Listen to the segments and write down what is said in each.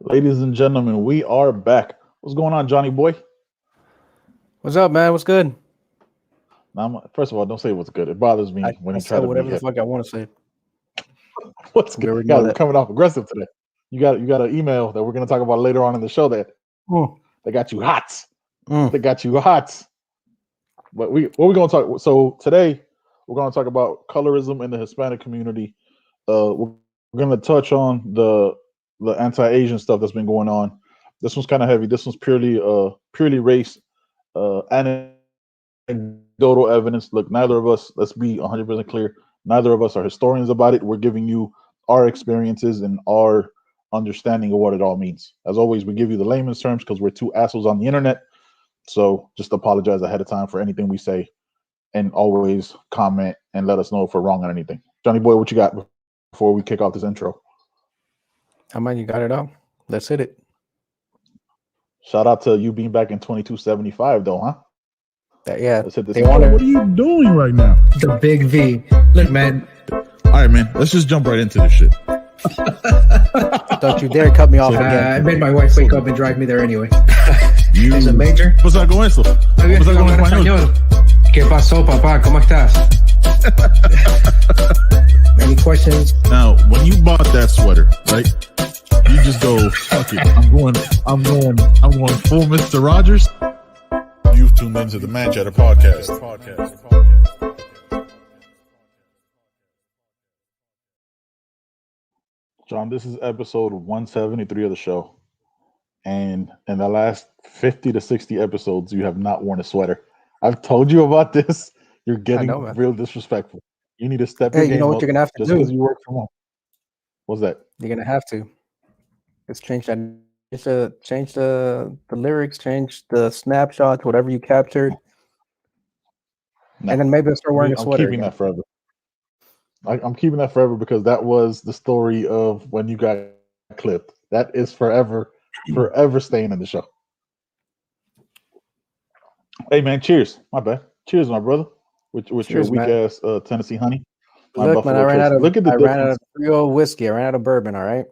Ladies and gentlemen, we are back. What's going on, Johnny boy? What's up, man? What's good? Now, first of all, don't say what's good. It bothers I, me when I you try said to be whatever the hip. fuck I want to say. What's We good? already know Guys, we're that. coming off aggressive today. You got an email that we're going to talk about later on in the show that Mm, they got you hot. mm. They got you hot. But what we going to talk? So today we're going to talk about colorism in the Hispanic community. We're going to touch on the anti-Asian stuff that's been going on. This one's kind of heavy. This one's purely race, anecdotal evidence. Look, neither of us. Let's be 100% clear. Neither of us are historians about it. We're giving you our experiences and our understanding of what it all means. As always, we give you the layman's terms because we're two assholes on the internet. So just apologize ahead of time for anything we say, and always comment and let us know if we're wrong on anything. Johnny boy, what you got before we kick off this intro? I mean, you got it all. Let's hit it. Shout out to you being back in 2275, though, huh? Yeah, Let's hit this they intro. want What are you doing right now? The big V. Look, man. All right, man. Let's just jump right into this shit. Don't you dare cut me off I again. made my wife wake up and drive me there anyway. You. Is it major? What's that con eso? Muy bien, What's that con hablar español? español. ¿Qué pasó, papá? ¿Cómo estás? Any questions? Now, when you bought that sweater, right? You just go, fuck it. I'm going full Mr. Rogers. You've tuned into the Man Chatter podcast. John, this is episode 173 of the show. And in the last 50 to 60 episodes, you have not worn a sweater. I've told you about this. You're getting know, man. real disrespectful. You need to step Hey, your you game know up what you're gonna have to just because do? you work from home. What's that? You're gonna have to. Let's change that. Change the lyrics. Change the snapshots. Whatever you captured, No. and then maybe I'll start wearing a I'm sweater keeping again. that forever. I'm keeping that forever because that was the story of when you got clipped. That is forever staying in the show. Hey man, cheers. My bad. Cheers, my brother. With your Cheers, weak man. ass Tennessee honey. My Look, man, Buffalo Trace. Look at the I ran out difference. of Creole whiskey. I ran out of bourbon. All right.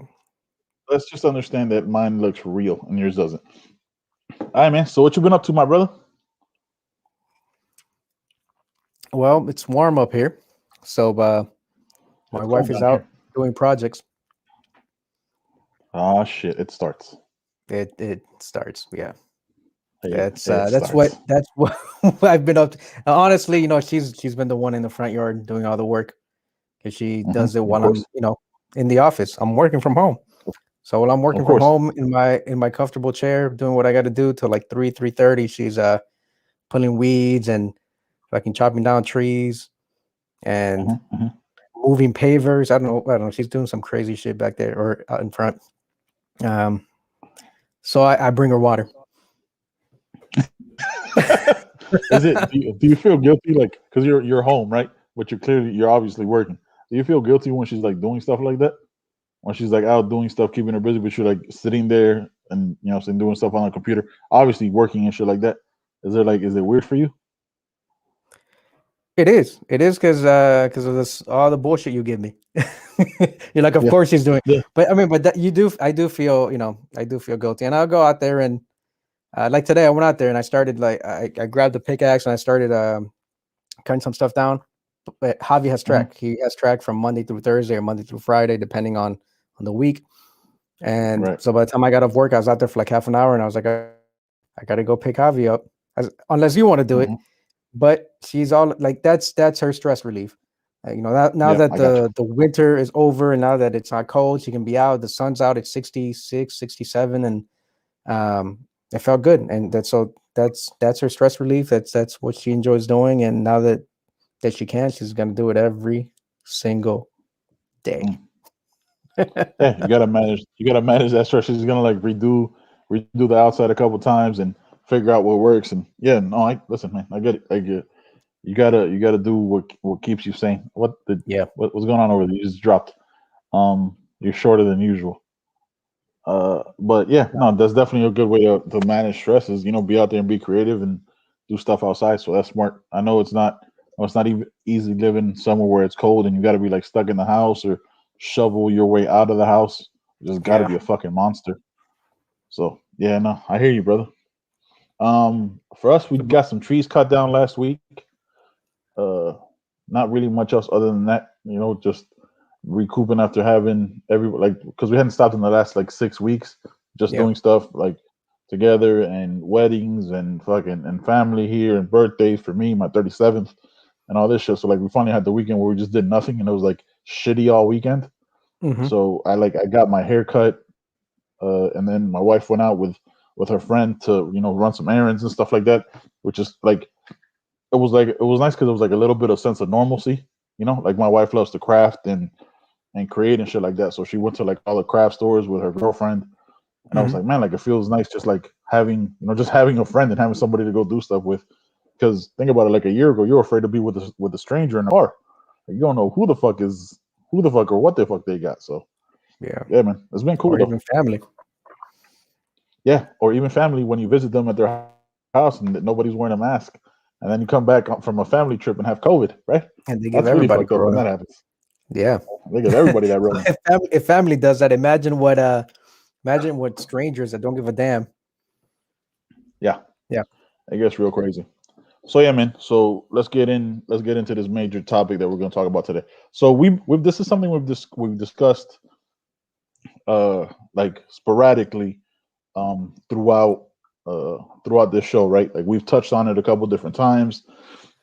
Let's just understand that mine looks real and yours doesn't. All right, man. So what you been up to, my brother? Well, it's warm up here, so my It's wife cold is down out here. doing projects. Oh shit! It starts. It starts. Yeah. Hey, That's it that's starts. what I've been up to. Honestly, she's been the one in the front yard doing all the work because she does it Of while I'm course, in the office. I'm working from home, so while I'm of working from course. home in my comfortable chair, doing what I got to do till like 3:30, she's pulling weeds and fucking chopping down trees and Mhm. moving pavers. I don't know. She's doing some crazy shit back there or out in front. Um, so I bring her water. Is it? Do you feel guilty, like, because you're home, right? But you're obviously working. Do you feel guilty when she's like doing stuff like that? When she's like out doing stuff, keeping her busy, but you're like sitting there and doing stuff on the computer, obviously working and shit like that. Is it weird for you? It is because of this all the bullshit you give me. You're like, of Yeah, course she's doing, yeah. but I mean, but that I do feel, I do feel guilty, and I'll go out there and like today I went out there and I started like I grabbed the pickaxe and I started cutting some stuff down. But Javi has Mhm. track. He has track from Monday through Thursday or Monday through Friday, depending on the week. And Right. so by the time I got off work, I was out there for like half an hour, and I was like, I got to go pick Javi up, unless you want to do it. Mhm. But she's all like that's her stress relief. Now Yeah, that I got you. the winter is over and now that it's not cold, she can be out. The sun's out at 66, 67, and it felt good. And that's her stress relief. That's what she enjoys doing. And now that she can, she's gonna do it every single day. Mm. Yeah, you gotta manage. You gotta manage that stress. She's gonna like redo the outside a couple times and figure out what works. And yeah, no, I listen, man. I get it. I get it. You gotta do what keeps you sane. Yeah. What's going on over there? You just dropped. You're shorter than usual. But yeah, no, that's definitely a good way to manage stresses. Be out there and be creative and do stuff outside. So that's smart. I know it's not even easy living somewhere where it's cold and you got to be like stuck in the house or shovel your way out of the house. You just got to Yeah. be a fucking monster. So yeah, no, I hear you, brother. For us, we got some trees cut down last week. Uh, Not really much else other than that. Just recouping after having every like because we hadn't stopped in the last like 6 weeks, just Yeah. doing stuff like together and weddings and fucking and family here and birthdays for me, my 37th and all this shit. So like we finally had the weekend where we just did nothing and it was like shitty all weekend. Hmm. So I got my hair cut, and then my wife went out with her friend to run some errands and stuff like that, which is like it was nice because it was like a little bit of sense of normalcy. Like my wife loves to craft and create and shit like that. So she went to like all the craft stores with her girlfriend, and I was Hmm. like, man, like it feels nice just like having just having a friend and having somebody to go do stuff with. Because think about it, like a year ago, you were afraid to be with a stranger in a bar. Like, you don't know who the fuck or what the fuck they got. So Yeah. yeah, man, it's been cool Or though. even family. Yeah, or even family when you visit them at their house and nobody's wearing a mask, and then you come back from a family trip and have COVID, right? And That's they really give fucked up everybody when that corona. happens. Yeah. They give everybody that So Ronan. if family does that, imagine what strangers that don't give a damn. Yeah, Yeah. it gets real crazy. So yeah, man. So let's get into this major topic that we're going to talk about today. So we this is something we've discussed like sporadically throughout throughout this show, right? Like we've touched on it a couple different times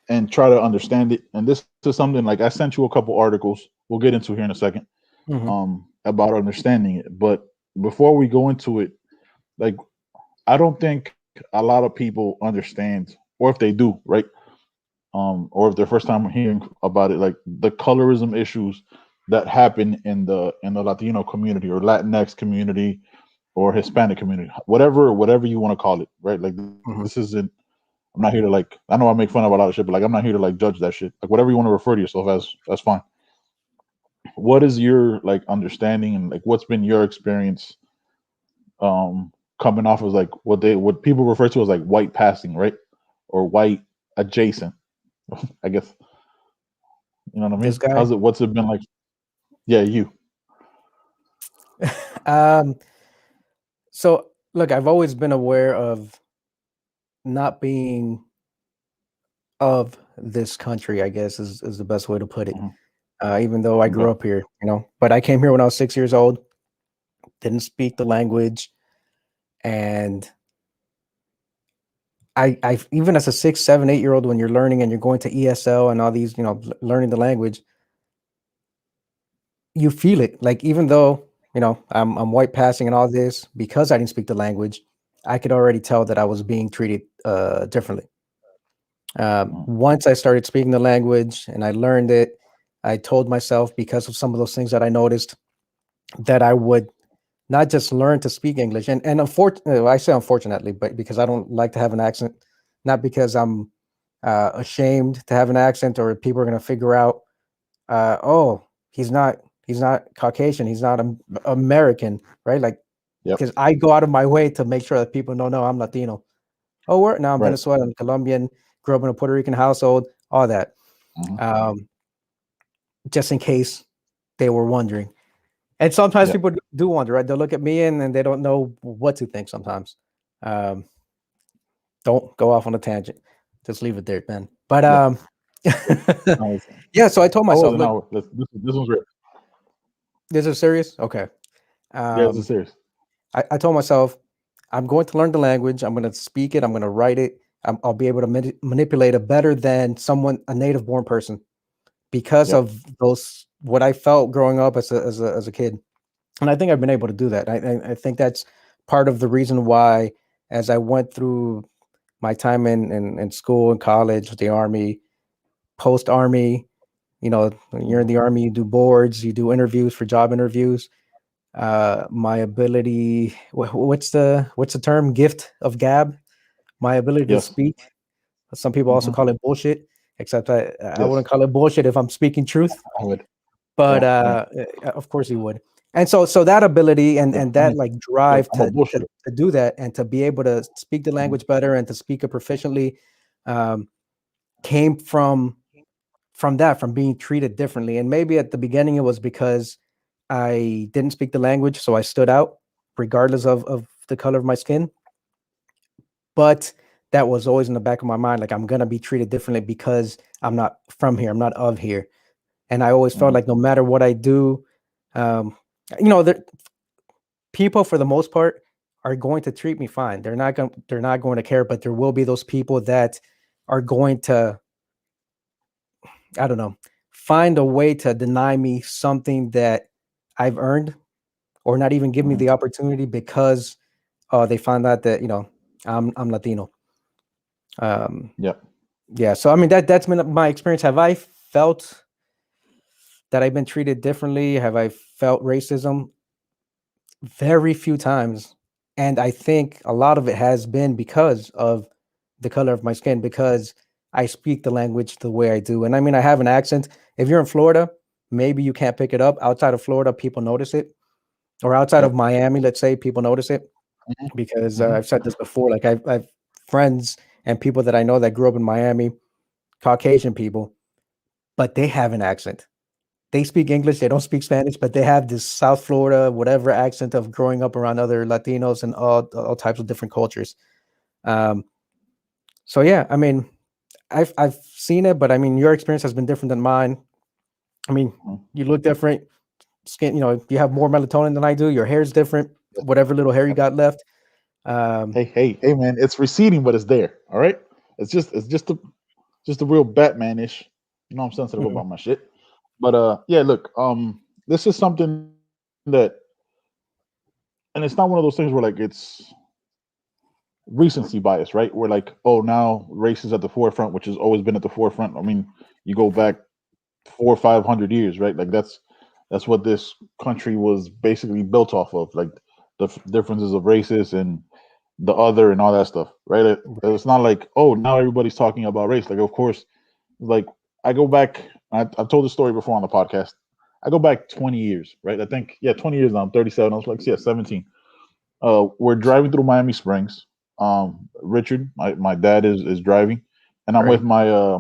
and try to understand it. And this is something like I sent you a couple articles. We'll get into here in a second Hmm. about understanding it. But before we go into it, like I don't think a lot of people understand, or if they do, right? Or if their first time hearing about it, like the colorism issues that happen in the Latino community or Latinx community or Hispanic community, whatever you want to call it, right? Like this Hmm. isn't. I'm not here to like. I know I make fun of a lot of shit, but like I'm not here to like judge that shit. Like whatever you want to refer to yourself as, that's fine. What is your like understanding and like what's been your experience coming off as like what people refer to as like white passing, right? Or white adjacent, I guess. You know what I This mean? guy. What's it been like? Yeah, you. um. So look, I've always been aware of not being of this country. I guess is the best way to put it. Mhm. Even though I grew Okay. up here, but I came here when I was 6 years old. Didn't speak the language, and I even as a 6, 7, 8 year old, when you're learning and you're going to ESL and all these, learning the language, you feel it. Like even though I'm white passing and all this, because I didn't speak the language, I could already tell that I was being treated differently. Mhm. Once I started speaking the language and I learned it, I told myself, because of some of those things that I noticed, that I would not just learn to speak English. And unfortunately, I say unfortunately, but because I don't like to have an accent, not because I'm ashamed to have an accent or people are going to figure out, oh, he's not Caucasian, he's not American, right? Like, Yep. because I go out of my way to make sure that people know, no, I'm Latino. Oh, we're now I'm Right. Venezuelan, Colombian, grew up in a Puerto Rican household, all that. Hmm. Um, just in case they were wondering. And sometimes Yeah. people do wonder, right? They'll look at me and they don't know what to think sometimes. Um, don't go off on a tangent. Just leave it there, man. But Yeah. No, yeah, so I told I myself, wasn't. look, Now this one's great. this is serious. Okay. Yeah, this is Um, serious. I told myself, I'm going to learn the language. I'm going to speak it. I'm going to write it. I'll be able to manipulate it better than a native born person, because Yep. of those, what I felt growing up as a kid. And I think I've been able to do that. I think that's part of the reason why, as I went through my time in school and college, the army, post army, when you're in Hmm. the army, you do boards, you do interviews for job interviews. My ability, what's the term? Gift of gab. My ability to Yes. speak. Some people also Hmm. call it bullshit, except I Yes. wouldn't call it bullshit if I'm speaking truth. I would. But Yeah. Right. of course he would. And so that ability and Yeah. and I that mean, like look, drive I'm a to bullshitter. do that and to be able to speak the Hmm. language better and to speak it proficiently, um, came from being treated differently. And maybe at the beginning it was because I didn't speak the language, so I stood out regardless of the color of my skin, but that was always in the back of my mind, like I'm gonna be treated differently because I'm not from here, I'm not of here. And I always felt Mhm. like no matter what I do, um, you know, people for the most part are going to treat me fine. They're not going to care, but there will be those people that are going to, I don't know, find a way to deny me something that I've earned, or not even give me Mhm. the opportunity because they find out that I'm Latino. Um, Yeah. yeah, so I mean that's been my experience. Have I felt that I've been treated differently? Have I felt racism? Very few times. And I think a lot of it has been because of the color of my skin, because I speak the language the way I do. And I mean, I have an accent. If you're in Florida, maybe you can't pick it up. Outside of Florida, people notice it. Or outside of Yep. Miami, let's say, people notice it Mhm. because Mhm. I've said this before. Like I've friends and people that I know that grew up in Miami, Caucasian people, but they have an accent. They speak English, they don't speak Spanish, but they have this South Florida, whatever accent of growing up around other Latinos and all types of different cultures. Um, so yeah, I mean, I've seen it, but I mean, your experience has been different than mine. I mean, Mhm. you look different, skin, you have more melatonin than I do. Your hair's different, Yes. whatever little hair you Yep. got left. Um, Hey, man! It's receding, but it's there. All right. It's just a real Batman-ish. You know, I'm sensitive mhm, about my shit. But yeah. Look, this is something that, and it's not one of those things where like it's recency bias, right? Where like, oh, now race is at the forefront, which has always been at the forefront. I mean, you go back 400 or 500 years, right? Like that's what this country was basically built off of, like the differences of races and the other and all that stuff, right? It's not like, oh, now everybody's talking about race. Like, of course, like I go back. I've told the story before on the podcast. I go back 20 years, right? I think, yeah, 20 years now. I'm 37. I was like, yeah, 17. We're driving through Miami Springs. Richard, my dad is driving, and I'm with right.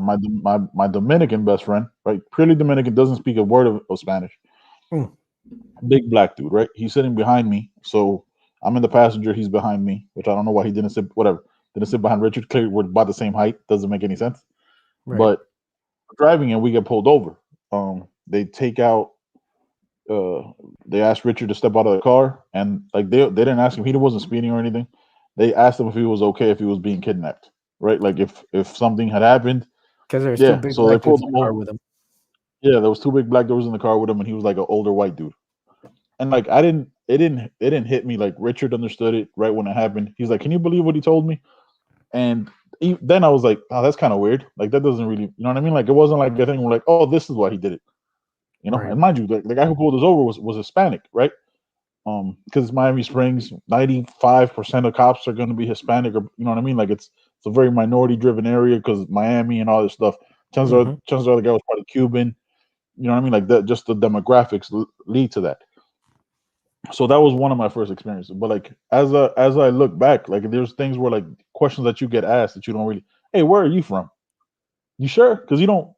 my Dominican best friend, right? Purely Dominican, doesn't speak a word of Spanish. Mm, Big black dude, right? He's sitting behind me, so I'm in the passenger. He's behind me, which I don't know why he didn't sit. Whatever, didn't sit behind Richard. Clearly, we're about the same height. Doesn't make any sense. right. But driving and we get pulled over. They take out. Uh, they asked Richard to step out of the car, and like they didn't ask him. He wasn't speeding or anything. They asked him if he was okay if he was being kidnapped, right? Like if something had happened. Because there's two Yeah, big so they black pulled dudes in him the car over. with him. Yeah, there was two big black doors in the car with him, and he was like an older white dude. And like I didn't, it didn't hit me like Richard understood it right when it happened. He's like, "Can you believe what he told me?" And then I was like, "Oh, that's kind of weird. Like that doesn't really, you know what I mean? Like it wasn't like a thing where like, oh, this is why he did it, you know." Right. And mind you, the guy who pulled us over was Hispanic, right? Because it's Miami Springs, 95% of cops are going to be Hispanic, or you know what I mean? Like it's a very minority driven area because Miami and all this stuff. Hmm. Chances are the guy was probably Cuban. You know what I mean? Like that, just the demographics lead to that. So that was one of my first experiences. But like as I look back, like there's things where like questions that you get asked that you don't really, hey, where are you from? You sure? Because you don't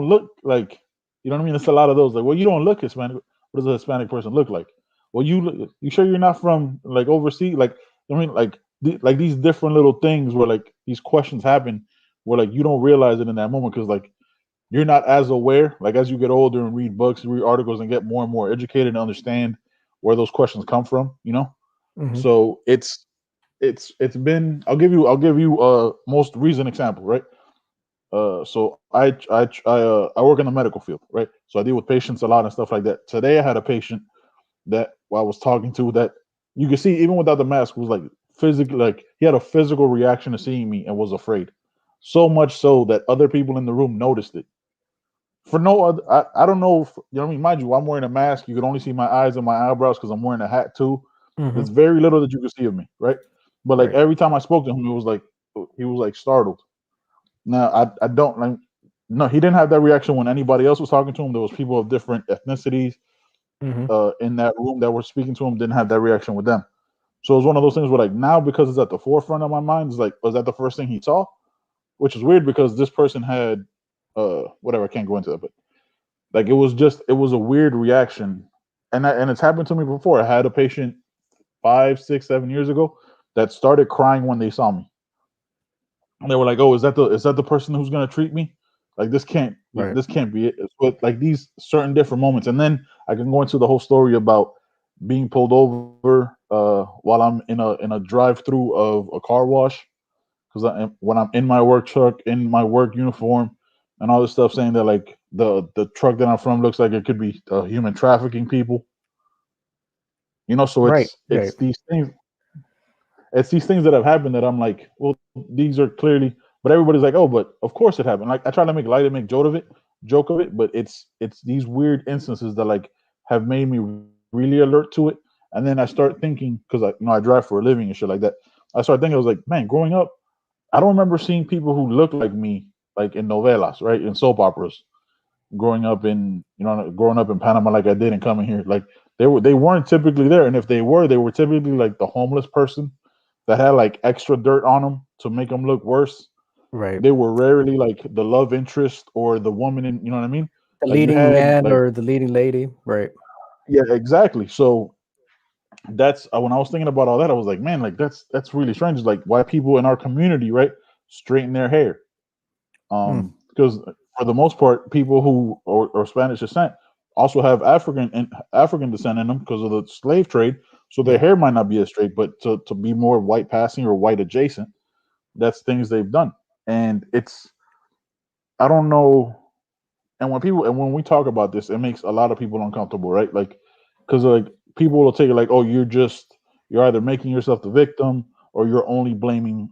look like, you know what I mean? It's a lot of those like, well, you don't look Hispanic. What does a Hispanic person look like? Well, you sure you're not from like overseas? Like I mean, like like these different little things where like these questions happen where like you don't realize it in that moment because like you're not as aware. Like as you get older and read books, read articles, and get more and more educated and understand where those questions come from. You know, Hmm. so it's been. I'll give you most recent example, right? So I work in the medical field, right? So I deal with patients a lot and stuff like that. Today I had a patient that I was talking to that you could see even without the mask was like physically, like he had a physical reaction to seeing me and was afraid, so much so that other people in the room noticed it. For no other, I don't know if, you know what I mean. Mind you, I'm wearing a mask. You can only see my eyes and my eyebrows because I'm wearing a hat too. Hmm. There's very little that you can see of me, right? But like Right. every time I spoke to him, it was like he was like startled. Now I don't like, no, he didn't have that reaction when anybody else was talking to him. There was people of different ethnicities Hmm. in that room that were speaking to him. Didn't have that reaction with them. So it was one of those things where like now because it's at the forefront of my mind, it's like was that the first thing he saw? Which is weird because this person had whatever, I can't go into that, but like it was a weird reaction, and it's happened to me before. I had a patient 5, 6, 7 years ago that started crying when they saw me. And they were like, "Oh, is that the person who's gonna treat me? Like Right. this can't be it." It's with like these certain different moments, and then I can go into the whole story about being pulled over while I'm in a drive-through of a car wash because when I'm in my work truck in my work uniform and all this stuff, saying that like the truck that I'm from looks like it could be human trafficking people. So Right. it's Right. these things that have happened that I'm like, well, these are clearly, but everybody's like, oh, but of course it happened. Like I try to make light and make joke of it, but it's these weird instances that like have made me really alert to it. And then I start thinking because I drive for a living and shit like that. I started thinking I was like, man, growing up, I don't remember seeing people who look like me like in novelas, right, in soap operas. Growing up in Panama like I did and coming here, like they weren't typically there, and if they were typically like the homeless person that had like extra dirt on them to make them look worse. Right. They were rarely like the love interest or the woman in, you know what I mean? The Like you leading had man like, or the leading lady. Right. yeah, exactly. So that's when I was thinking about all that, I was like, man, like that's really strange. Like why people in our community, right, straighten their hair. Mm. Because for the most part, people who or Spanish descent also have African descent in them because of the slave trade. So their Yeah. hair might not be as straight, but to be more white passing or white adjacent, that's things they've done. And I don't know. And when we talk about this, it makes a lot of people uncomfortable, right? Like, because like people will take it like, oh, you're either making yourself the victim or you're only blaming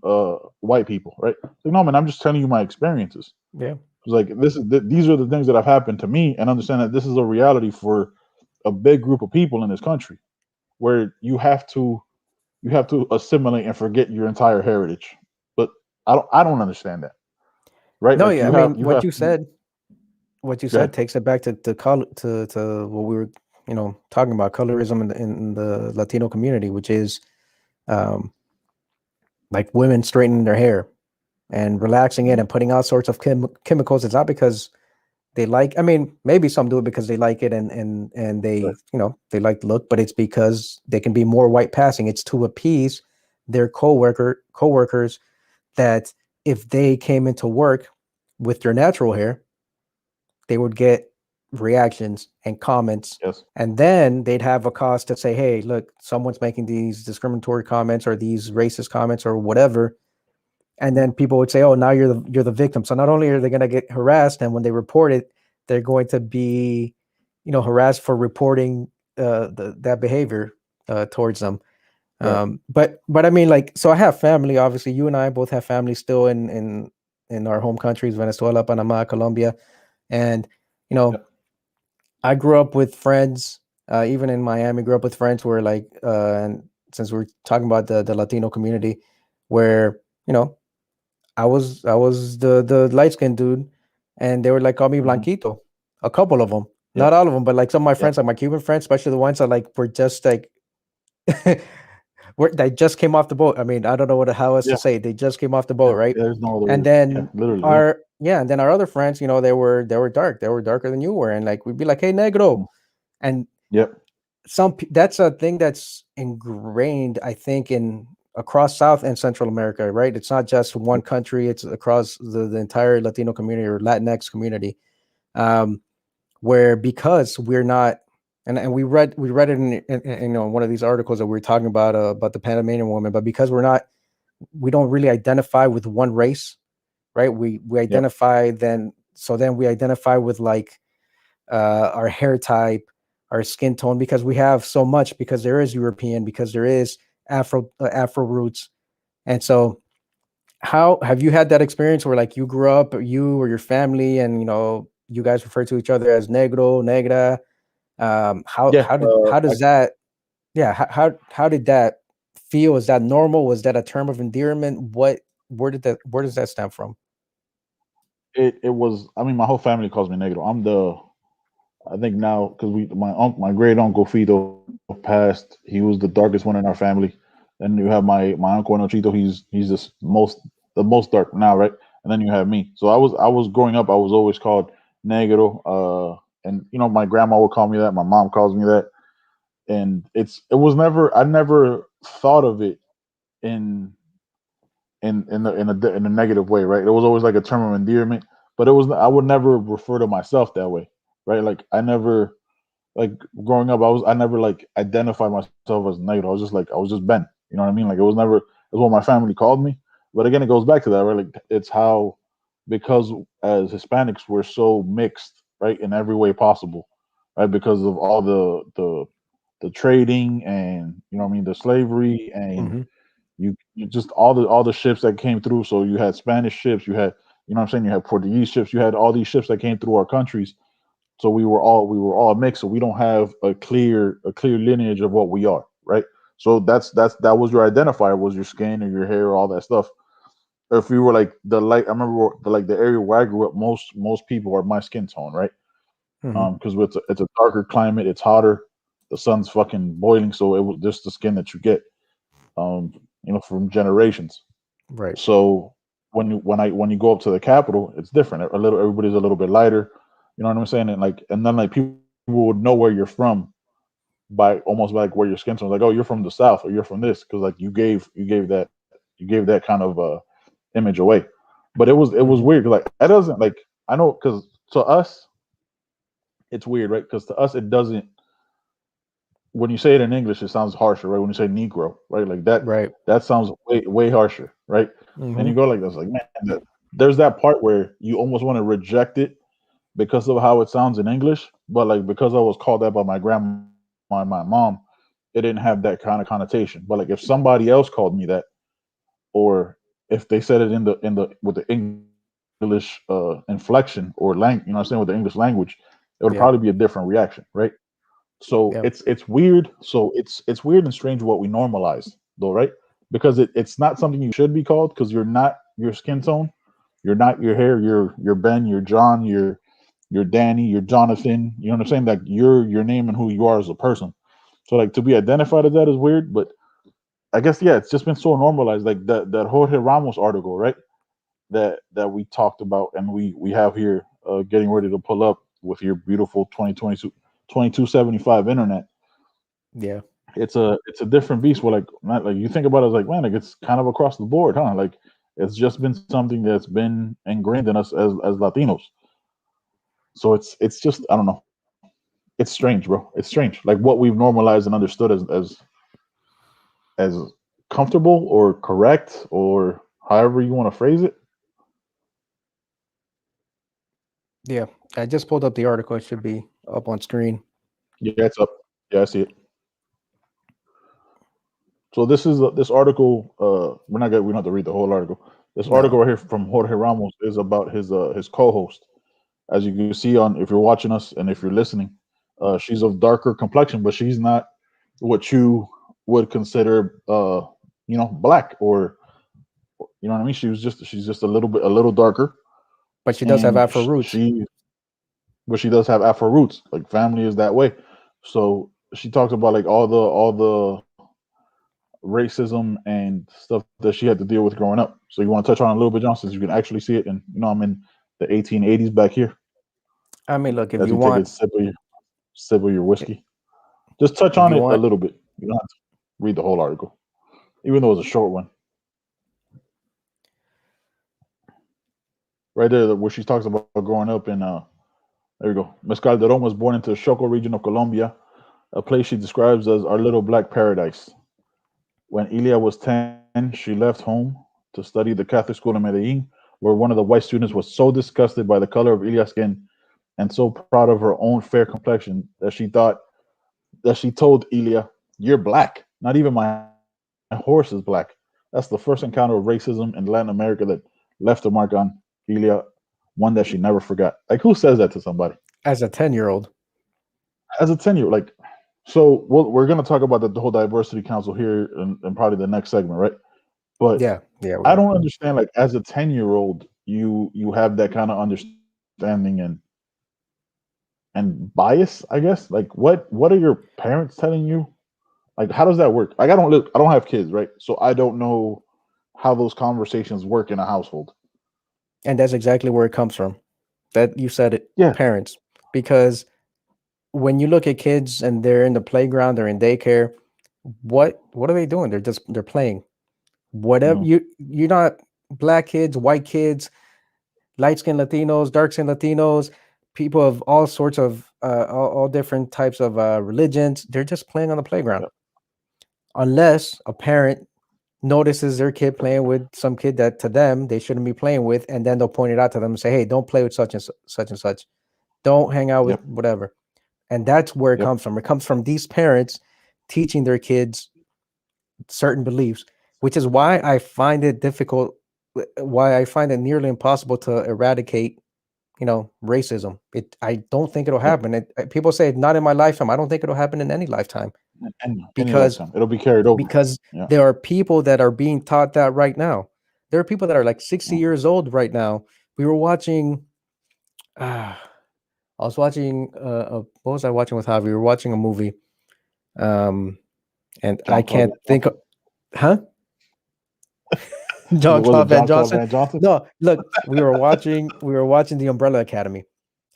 white people, right? Like, no, man, I'm just telling you my experiences. Yeah. It's like these are the things that have happened to me, and understand that this is a reality for a big group of people in this country, where you have to assimilate and forget your entire heritage. But I don't understand that, right? No, Like yeah. I you mean, have you have to what you go said ahead. takes it back to what we were, talking about colorism in the Latino community, which is um like women straightening their hair and relaxing it Mhm. and putting all sorts of chemicals. It's not because they like, I mean, maybe some do it because they like it and Right. they like the look, but it's because they can be more white passing. It's to appease their coworkers that if they came into work with their natural hair, they would get reactions and comments, Yes. and then they'd have a cause to say, hey, look, someone's making these discriminatory comments or these racist comments or whatever. And then people would say, oh, now you're the victim. So not only are they going to get harassed, and when they report it, they're going to be harassed for reporting that behavior towards them. Right. But I mean, like, so I have family. Obviously, you and I both have family still in our home countries, Venezuela, Panama, Colombia. And you know Yep. I grew up with friends, even in Miami, grew up with friends where like, and since we're talking about the Latino community, where, you know, I was the light skinned dude, and they were like, call me Hmm. Blanquito. A couple of them, Yep. not all of them, but like some of my Yep. friends, like my Cuban friends, especially the ones that like were just like, they just came off the boat. I mean, I don't know how else to Yeah. say it. They just came off the boat, Yeah. right? There's no other And word. Yeah. then Literally. Yeah. and then our other friends, they were dark, they were darker than you were, and like we'd be like, hey, negro, Mhm. and Yep. that's a thing that's ingrained, I think, in across South and Central America, right? It's not just one Yep. country; it's across the entire Latino community or Latinx community, um, where because we're not, and we read it in one of these articles that we were talking about the Panamanian woman, but because we don't really identify with one race, right? We Yep. identify then we identify with like our hair type, our skin tone, because we have so much, because there is European, because there is Afro roots. And so how have you had that experience where like you grew up, you or your family, and you guys refer to each other as negro, negra? How Yeah. how did how does that yeah how did that feel? Is that normal? Was that a term of endearment? Where does that stem from? It was. I mean, my whole family calls me Negro. I think now because my great uncle Fido passed. He was the darkest one in our family. Then you have my uncle Nochito. He's the most dark now, right? And then you have me. So I was growing up. I was always called Negro. And my grandma would call me that. My mom calls me that. and it was never, I never thought of it in in a negative way, right? It was always like a term of endearment, but it was, I would never refer to myself that way, right? Like I never, like growing up, I never like identified myself as negative. I was just like, I was just Ben. You know what I mean? Like it was never, it was what my family called me. But again, it goes back to that, right? Like it's how, because as Hispanics we're so mixed, right, in every way possible, right? Because of all the trading, and you know what I mean, the slavery, and Hmm. you just all the ships that came through. So you had Spanish ships, you had, you know what I'm saying, you had Portuguese ships, you had all these ships that came through our countries. So we were all mixed. So we don't have a clear lineage of what we are, right? So that was your identifier, was your skin or your hair, all that stuff. If you were like the light, I remember the area where I grew up, most people are my skin tone, right? Hmm. Because it's a darker climate, it's hotter, the sun's fucking boiling, so it was just the skin that you get, from generations. Right. So when you go up to the capital, it's different. A little, everybody's a little bit lighter. You know what I'm saying? And then like people would know where you're from by almost like where your skin tone. Like, oh, you're from the south, or you're from this, because like you gave that kind of image away. But it was Hmm. weird. 'Cause, like, that doesn't, like, I know, because to us it's weird, right? Because to us it doesn't. When you say it in English, it sounds harsher, right? When you say Negro, right? Like Right. that sounds way harsher, right? And you Hmm. go like this, like, man, there's that part where you almost want to reject it because of how it sounds in English, but like because I was called that by my grandma and my mom, it didn't have that kind of connotation. But like if somebody else called me that, or if they said it in the with the English inflection or you know what I'm saying, with the English language, it would probably be a Yeah. different reaction, right? So Yeah. it's weird. So it's weird and strange what we normalize, though, right? Because it's not something you should be called, because you're not your skin tone, you're not your hair, you're Ben, you're John, you're Danny, you're Jonathan. You know what I'm saying? Like you're your name and who you are as a person. So like to be identified as that is weird, but I guess yeah, it's just been so normalized. Like that Jorge Ramos article, right? That we talked about, and we have here, getting ready to pull up with your beautiful 2275 internet. Yeah. It's a different beast. Where like, not like, you think about it, as like, man, like it's kind of across the board, huh? Like it's just been something that's been ingrained in us as Latinos. So it's just, I don't know. It's strange, bro. It's strange. Like what we've normalized and understood as comfortable or correct, or however you want to phrase it. Yeah. I just pulled up the article. It should be up on screen. Yeah, it's up. Yeah, I see it. So this article. We don't have to read the whole article. This article No. right here from Jorge Ramos is about his co-host. As you can see, on, if you're watching us and if you're listening, she's of darker complexion, but she's not what you would consider, black, or you know what I mean. She's just a little darker, But she does have and Afro roots. but she does have Afro roots. Like family is that way. So she talks about like all the racism and stuff that she had to deal with growing up. So you want to touch on it a little bit, John, since you can actually see it, and I'm in the 1880s back here, I mean, look, if as you you take want, a sip of your whiskey. Just touch if on you it a want, little bit. You don't have to read the whole article, even though it's a short one. Right there, where she talks about growing up in, there we go. Miss Calderon was born into the Choco region of Colombia, a place she describes as our little black paradise. When Ilia was 10, she left home to study the Catholic school in Medellin, where one of the white students was so disgusted by the color of Ilia's skin and so proud of her own fair complexion that she told Ilia, "You're black. Not even my horse is black." That's the first encounter of racism in Latin America that left a mark on Ilia, one that she never forgot. Like, who says that to somebody? as a 10-year-old, As a 10-year, like, so we're going to talk about the whole diversity council here in probably the next segment, right? But yeah, yeah, we I are. don't understand, like, as a 10-year-old, you have that kind of understanding and bias, I guess. Like, what are your parents telling you? Like, how does that work? Like, I don't have kids, right? So I don't know how those conversations work in a household. And that's exactly where it comes from. That you said it, Yeah. parents, because when you look at kids and they're in the playground, they're in daycare, what are they doing? They're playing. Whatever Mhm. you're not black kids, white kids, light skinned Latinos, dark skinned Latinos, people of all sorts of all different types of religions. They're just playing on the playground, Yep. unless a parent notices their kid playing with some kid that to them they shouldn't be playing with, and then they'll point it out to them and say, "Hey, don't play with such and such and such. Don't hang out with Yep. whatever." And that's where it Yep. comes from. It comes from these parents teaching their kids certain beliefs, which is why I find it difficult, why I find it nearly impossible to eradicate, racism. I don't think it'll Yep. happen. People say not in my lifetime. I don't think it'll happen in any lifetime And any because lifetime, it'll be carried over. because Yeah. there are people that are being taught that right now. There are people that are like 60 Mm. years old right now. We were watching. Uh, I was watching. What was I watching with Javi? We were watching a movie. Um, and I John Claude can't Van think of, Johnson. huh? John Was it Claude Van John Claude Johnson. Van Johnson? No, look, we were watching The Umbrella Academy,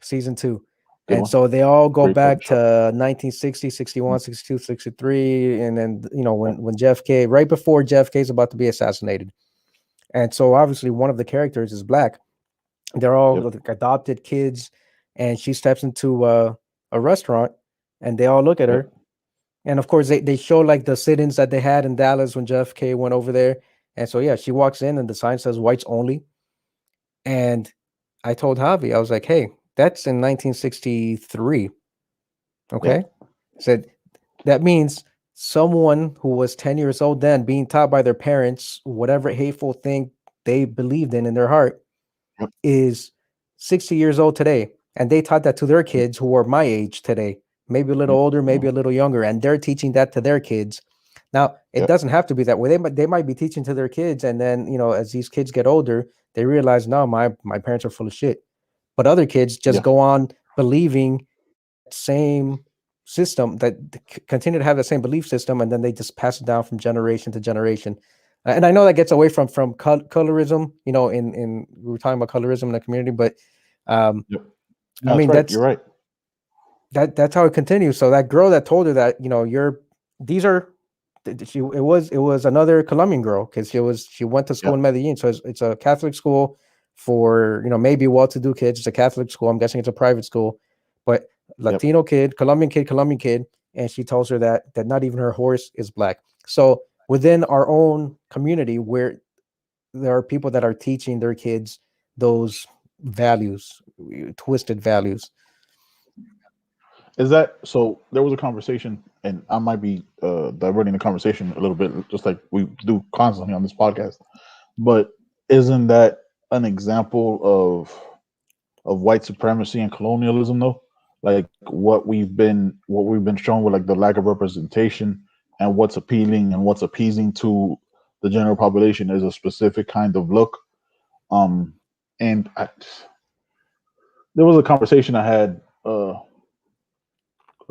season 2. Good And one. so they all go Great fucking back show. to 1960, Mm. 61, 62, 63, and then Yep. when Jeff K, right before Jeff K is about to be assassinated. And so obviously one of the characters is black. They're all Yep. like adopted kids, and she steps into a restaurant, and they all look at Yep. her. And of course, they show like the sit-ins that they had in Dallas when Jeff K went over there. And so yeah, she walks in and the sign says whites only. And I told Javi, I was like, hey, that's in 1963. Yep. Okay. Said that means someone who was 10 years old then being taught by their parents whatever hateful thing they believed in their heart Yep. is 60 years old today. And they taught that to their kids who are my age today, maybe a little Yep. older, maybe Mm. a little younger, and they're teaching that to their kids. Now, it Yep. doesn't have to be that way. They might be teaching to their kids, and then as these kids get older, they realize, no, my parents are full of shit. But other kids just Yeah. go on believing that same system, that continue to have the same belief system, and then they just pass it down from generation to generation. And I know that gets away from colorism. In we were talking about colorism in the community, but um, Yep. I No, that's mean right. You're right. that's how it continues. So that girl that told her that, these are it was another Colombian girl, because she went to school Yep. in Medellin. So it's a Catholic school for maybe well-to-do kids. It's a Catholic school. I'm guessing it's a private school, but Yep. Latino kid, Colombian kid, and she tells her that not even her horse is black. So within our own community, where there are people that are teaching their kids those values, twisted values. Is that so? There was a conversation, and I might be diverting the conversation a little bit, just like we do constantly on this podcast. But isn't that an example of white supremacy and colonialism, though? Like what we've been shown with like the lack of representation and what's appealing and what's appeasing to the general population is a specific kind of look. Um, and there was a conversation I had a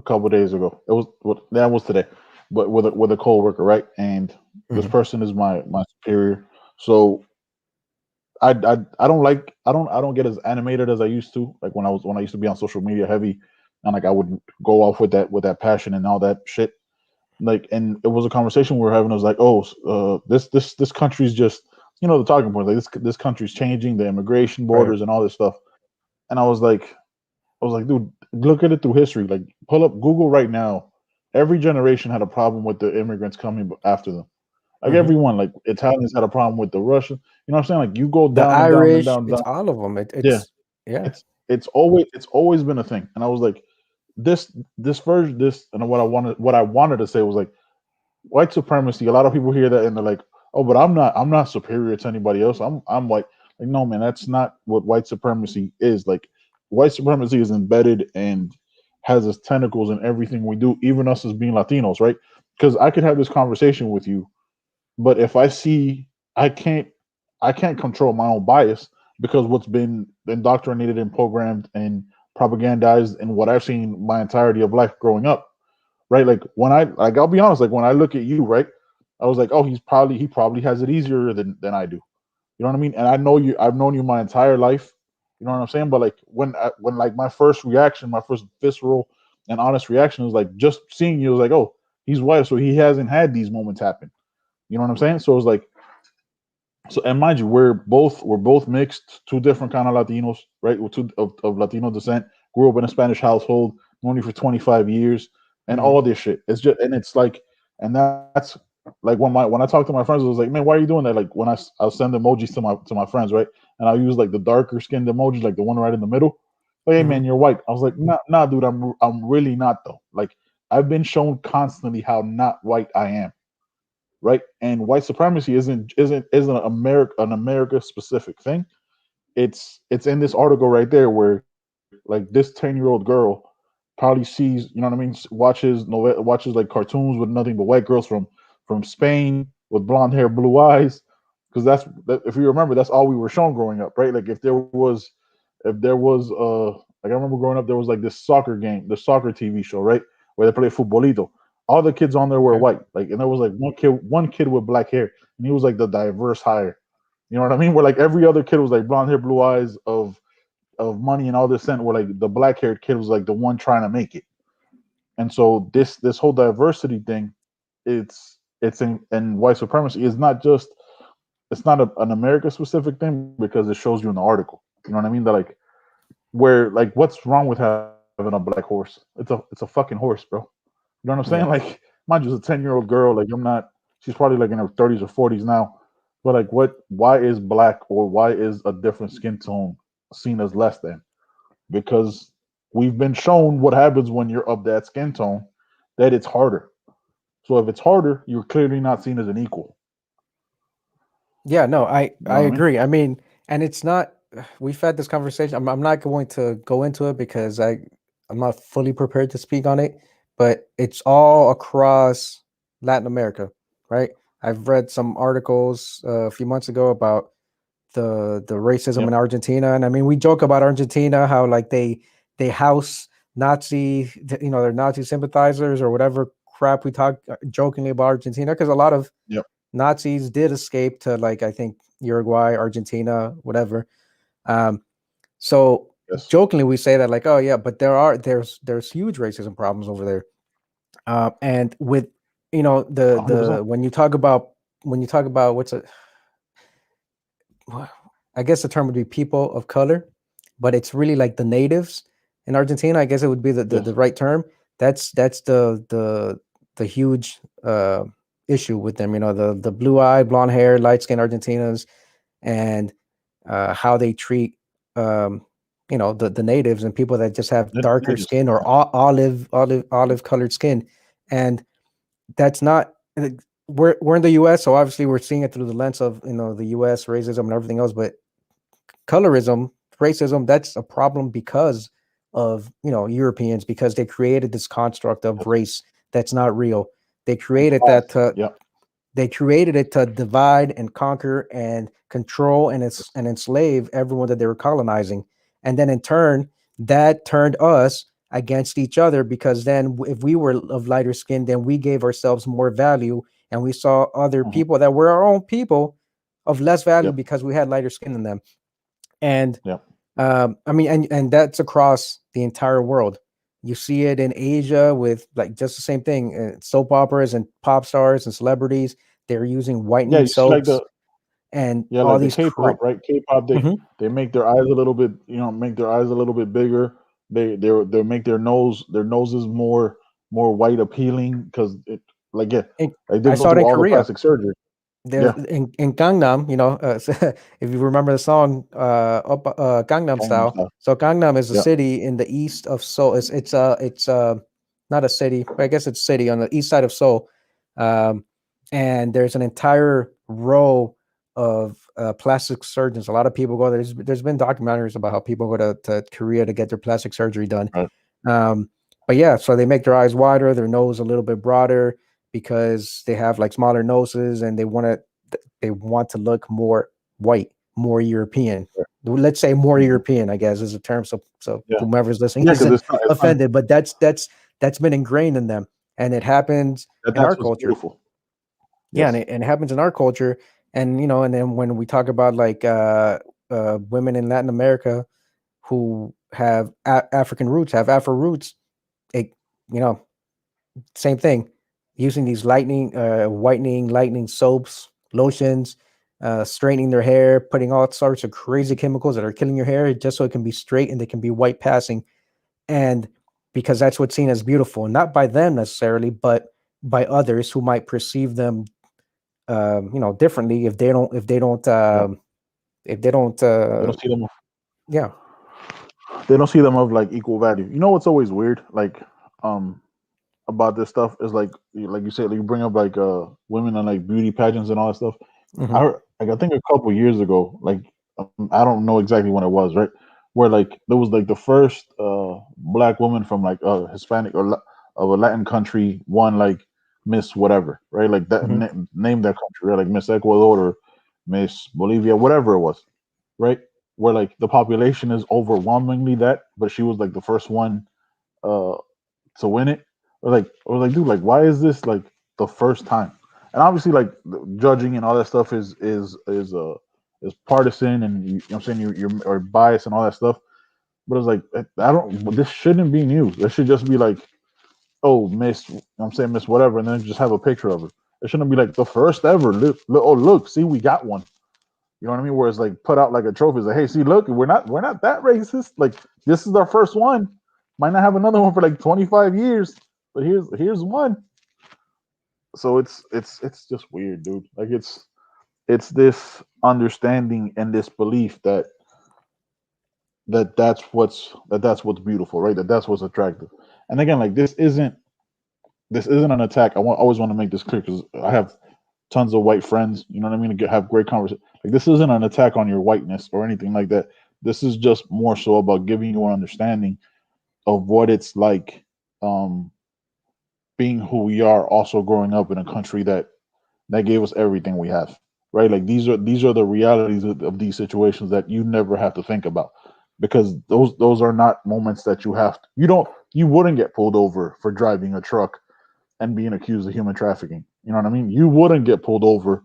couple of days ago. It was that was today, but with a coworker, right? And this Mhm. person is my superior. So I don't get as animated as I used to. Like when I used to be on social media heavy, and like I would go off with that passion and all that shit. Like, and it was a conversation we were having. It was like, oh, this country's just the talking point. Like this country's changing the immigration Right. borders and all this stuff. And I was like, dude, look at it through history. Like, pull up Google right now. Every generation had a problem with the immigrants coming after them. Like Mhm. everyone, like Italians had a problem with the Russian. You know what I'm saying? Like you go The down and down and Irish, down and it's down. all of them. Yeah, Yeah. it's always been a thing. And I was like, this version, and what I wanted to say was like white supremacy. A lot of people hear that and they're like, "Oh, but I'm not superior to anybody else. I'm white." Like, no, man, that's not what white supremacy is. Like, white supremacy is embedded and has its tentacles in everything we do, even us as being Latinos, right? Because I could have this conversation with you, but if I see I can't I can't control my own bias because what's been indoctrinated and programmed and propagandized and what I've seen my entirety of life growing up, right? I'll be honest, like when I look at you, right, I was like, oh, he probably has it easier than I do. You know what I mean? And I know you. I've known you my entire life. You know what I'm saying? But like when like my first reaction, my first visceral an honest reaction is like just seeing you is like, oh, he's white, so he hasn't had these moments happen. You know what I'm saying? So it's like, so and mind you, we're both mixed, two different kind of Latinos, right? We're two of Latino descent. Grew up in a Spanish household, known you for 25 years, and Mhm. all this shit. It's just, and it's like, and that's like when I talk to my friends, I was like, man, why are you doing that? Like when I'll send emojis to my friends, right? And I'll use like the darker skinned emojis, like the one right in the middle. Like, hey Mhm. man, you're white. I was like, nah, dude, I'm really not though. Like I've been shown constantly how not white I am, right? And white supremacy isn't an America specific thing. It's in this article right there where like this 10-year-old girl probably sees, you know what I mean, watches like cartoons with nothing but white girls from Spain with blonde hair, blue eyes, because if you remember, that's all we were shown growing up, right? Like if there was like I remember growing up, there was like this soccer game, the soccer TV show, right, where they play futbolito. All the kids on there were Okay. white, like, and there was like one kid with black hair, and he was like the diverse hire. You know what I mean? Where like every other kid was like blonde hair, blue eyes, of money and all this, and where like the black haired kid was like the one trying to make it. And so this whole diversity thing, it's in white supremacy is not just, it's not an America specific thing because it shows you in the article. You know what I mean? That like, where like, what's wrong with having a black horse? It's a fucking horse, bro. You know what I'm saying? Yeah. Like, mind you, it's a 10-year-old girl. Like, I'm not. She's probably like in her 30s or 40s now. But like, what? Why is black or why is a different skin tone seen as less than? Because we've been shown what happens when you're of that skin tone, that it's harder. So if it's harder, you're clearly not seen as an equal. Yeah, no, You I know what I mean? agree. I mean, and it's not. We've had this conversation. I'm not going to go into it because I'm not fully prepared to speak on it. But it's all across Latin America, right? I've read some articles a few months ago about the racism in Yep. Argentina, and I mean, we joke about Argentina how like they house they're Nazi sympathizers or whatever crap we talk jokingly about Argentina because a lot of Yep. Nazis did escape to like I think Uruguay, Argentina, whatever. Um, so Yes. jokingly we say that like, oh yeah, but there's huge racism problems over there. And with the 100%. when you talk about what's a I guess the term would be people of color, but it's really like the natives in Argentina. I guess it would be the Yes. right term. That's the huge issue with them. You know, the blue eyed, blonde hair, light skinned Argentinas, and how they treat the natives and people that just have darker Natives. skin or olive colored skin, and that's not. We're in the U.S., so obviously we're seeing it through the lens of the U.S. racism and everything else, but colorism, racism, that's a problem because of Europeans because they created this construct of Yes. race that's not real. They And created class. that to Yep. they created it to divide and conquer and control and Yes. and enslave everyone that they were colonizing. And then in turn, that turned us against each other because then if we were of lighter skin, then we gave ourselves more value and we saw other Hmm. people that were our own people of less value Yep. because we had lighter skin than them. And Yep. I mean, and that's across the entire world. You see it in Asia with like just the same thing. Soap operas and pop stars and celebrities. They're using Yeah. whitening You see, like soaps the and yeah, all like the these. K-pop, right? K-pop, they Mhm. they make their eyes a little bit, make their eyes a little bit bigger. They make their noses more white appealing because it, like, yeah, And like they I go saw it through in all the Korea. plastic surgery. There's Yeah. in Gangnam, if you remember the song Gangnam Gangnam Style. Style. So Gangnam is a Yeah. city in the east of Seoul. It's not a city, but I guess it's a city on the east side of Seoul. Um, and there's an entire row of plastic surgeons. A lot of people go there. There's been documentaries about how people go to Korea to get their plastic surgery done. Right. Um, but yeah, so they make their eyes wider, their nose a little bit broader because they have like smaller noses and they want to look more white, more European. Right. Let's say more Hmm. European, I guess is a term. So Yeah. whomever's listening Yeah. Because isn't it's not offended, but that's been ingrained in them, and it happens in that's our what's culture. beautiful. Yeah, Yes. and it happens in our culture, and and then when we talk about like women in Latin America who have African roots, have Afro roots, it you know, same thing, using these whitening, lightening soaps, lotions, straightening their hair, putting all sorts of crazy chemicals that are killing your hair just so it can be straight and they can be white passing. And because that's what's seen as beautiful, not by them necessarily, but by others who might perceive them, differently Yeah. if they don't, They don't see them. yeah. They don't see them of like equal value. You know what's always weird? Like, um, about this stuff is like you said, like you bring up like women and like beauty pageants and all that stuff. Hmm. I heard, like I think a couple years ago, like I don't know exactly when it was, right? Where like there was like the first black woman from like a Hispanic or of a Latin country won like Miss whatever, right? Like that Hmm. name that country, right? Like Miss Ecuador or Miss Bolivia, whatever it was, right? Where like the population is overwhelmingly that, but she was like the first one uh to win it. Or like, dude, like, why is this like the first time? And obviously, like judging and all that stuff is partisan, and you know what I'm saying you're or biased and all that stuff. But it's like I don't. This shouldn't be news. This should just be like, oh, Miss, you know what I'm saying Miss whatever, and then just have a picture of her. It shouldn't be like the first ever. Look, oh look, see we got one. You know what I mean? Where it's like put out like a trophy. It's like, hey, see, look, we're not that racist. Like this is our first one. Might not have another one for like 25 years, but here's one. So it's just weird, dude. Like it's this understanding and this belief that's what's beautiful, right? That's what's attractive. And again, like this isn't an attack. Always want to make this clear because I have tons of white friends. You know what I mean? To have great conversation. Like this isn't an attack on your whiteness or anything like that. This is just more so about giving you an understanding of what it's like, um, being who we are. Also, growing up in a country that gave us everything we have. Right? Like these are the realities of these situations that you never have to think about because those are not moments that you wouldn't get pulled over for driving a truck and being accused of human trafficking. You know what I mean? You wouldn't get pulled over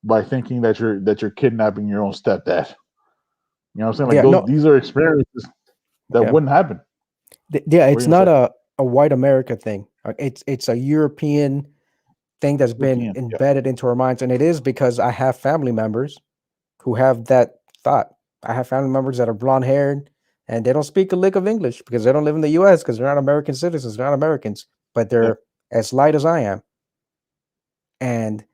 by thinking that you're kidnapping your own stepdad. You know what I'm saying? Like Yeah, those no, these are experiences that yeah. wouldn't happen. Yeah, What are it's you gonna not say? a white America thing. It's a European thing that's been European. Yeah. embedded into our minds, and it is because I have family members who have that thought. I have family members that are blonde haired and they don't speak a lick of English because they don't live in the US because they're not American citizens, they're not Americans, but Yeah. they're as light as I am. And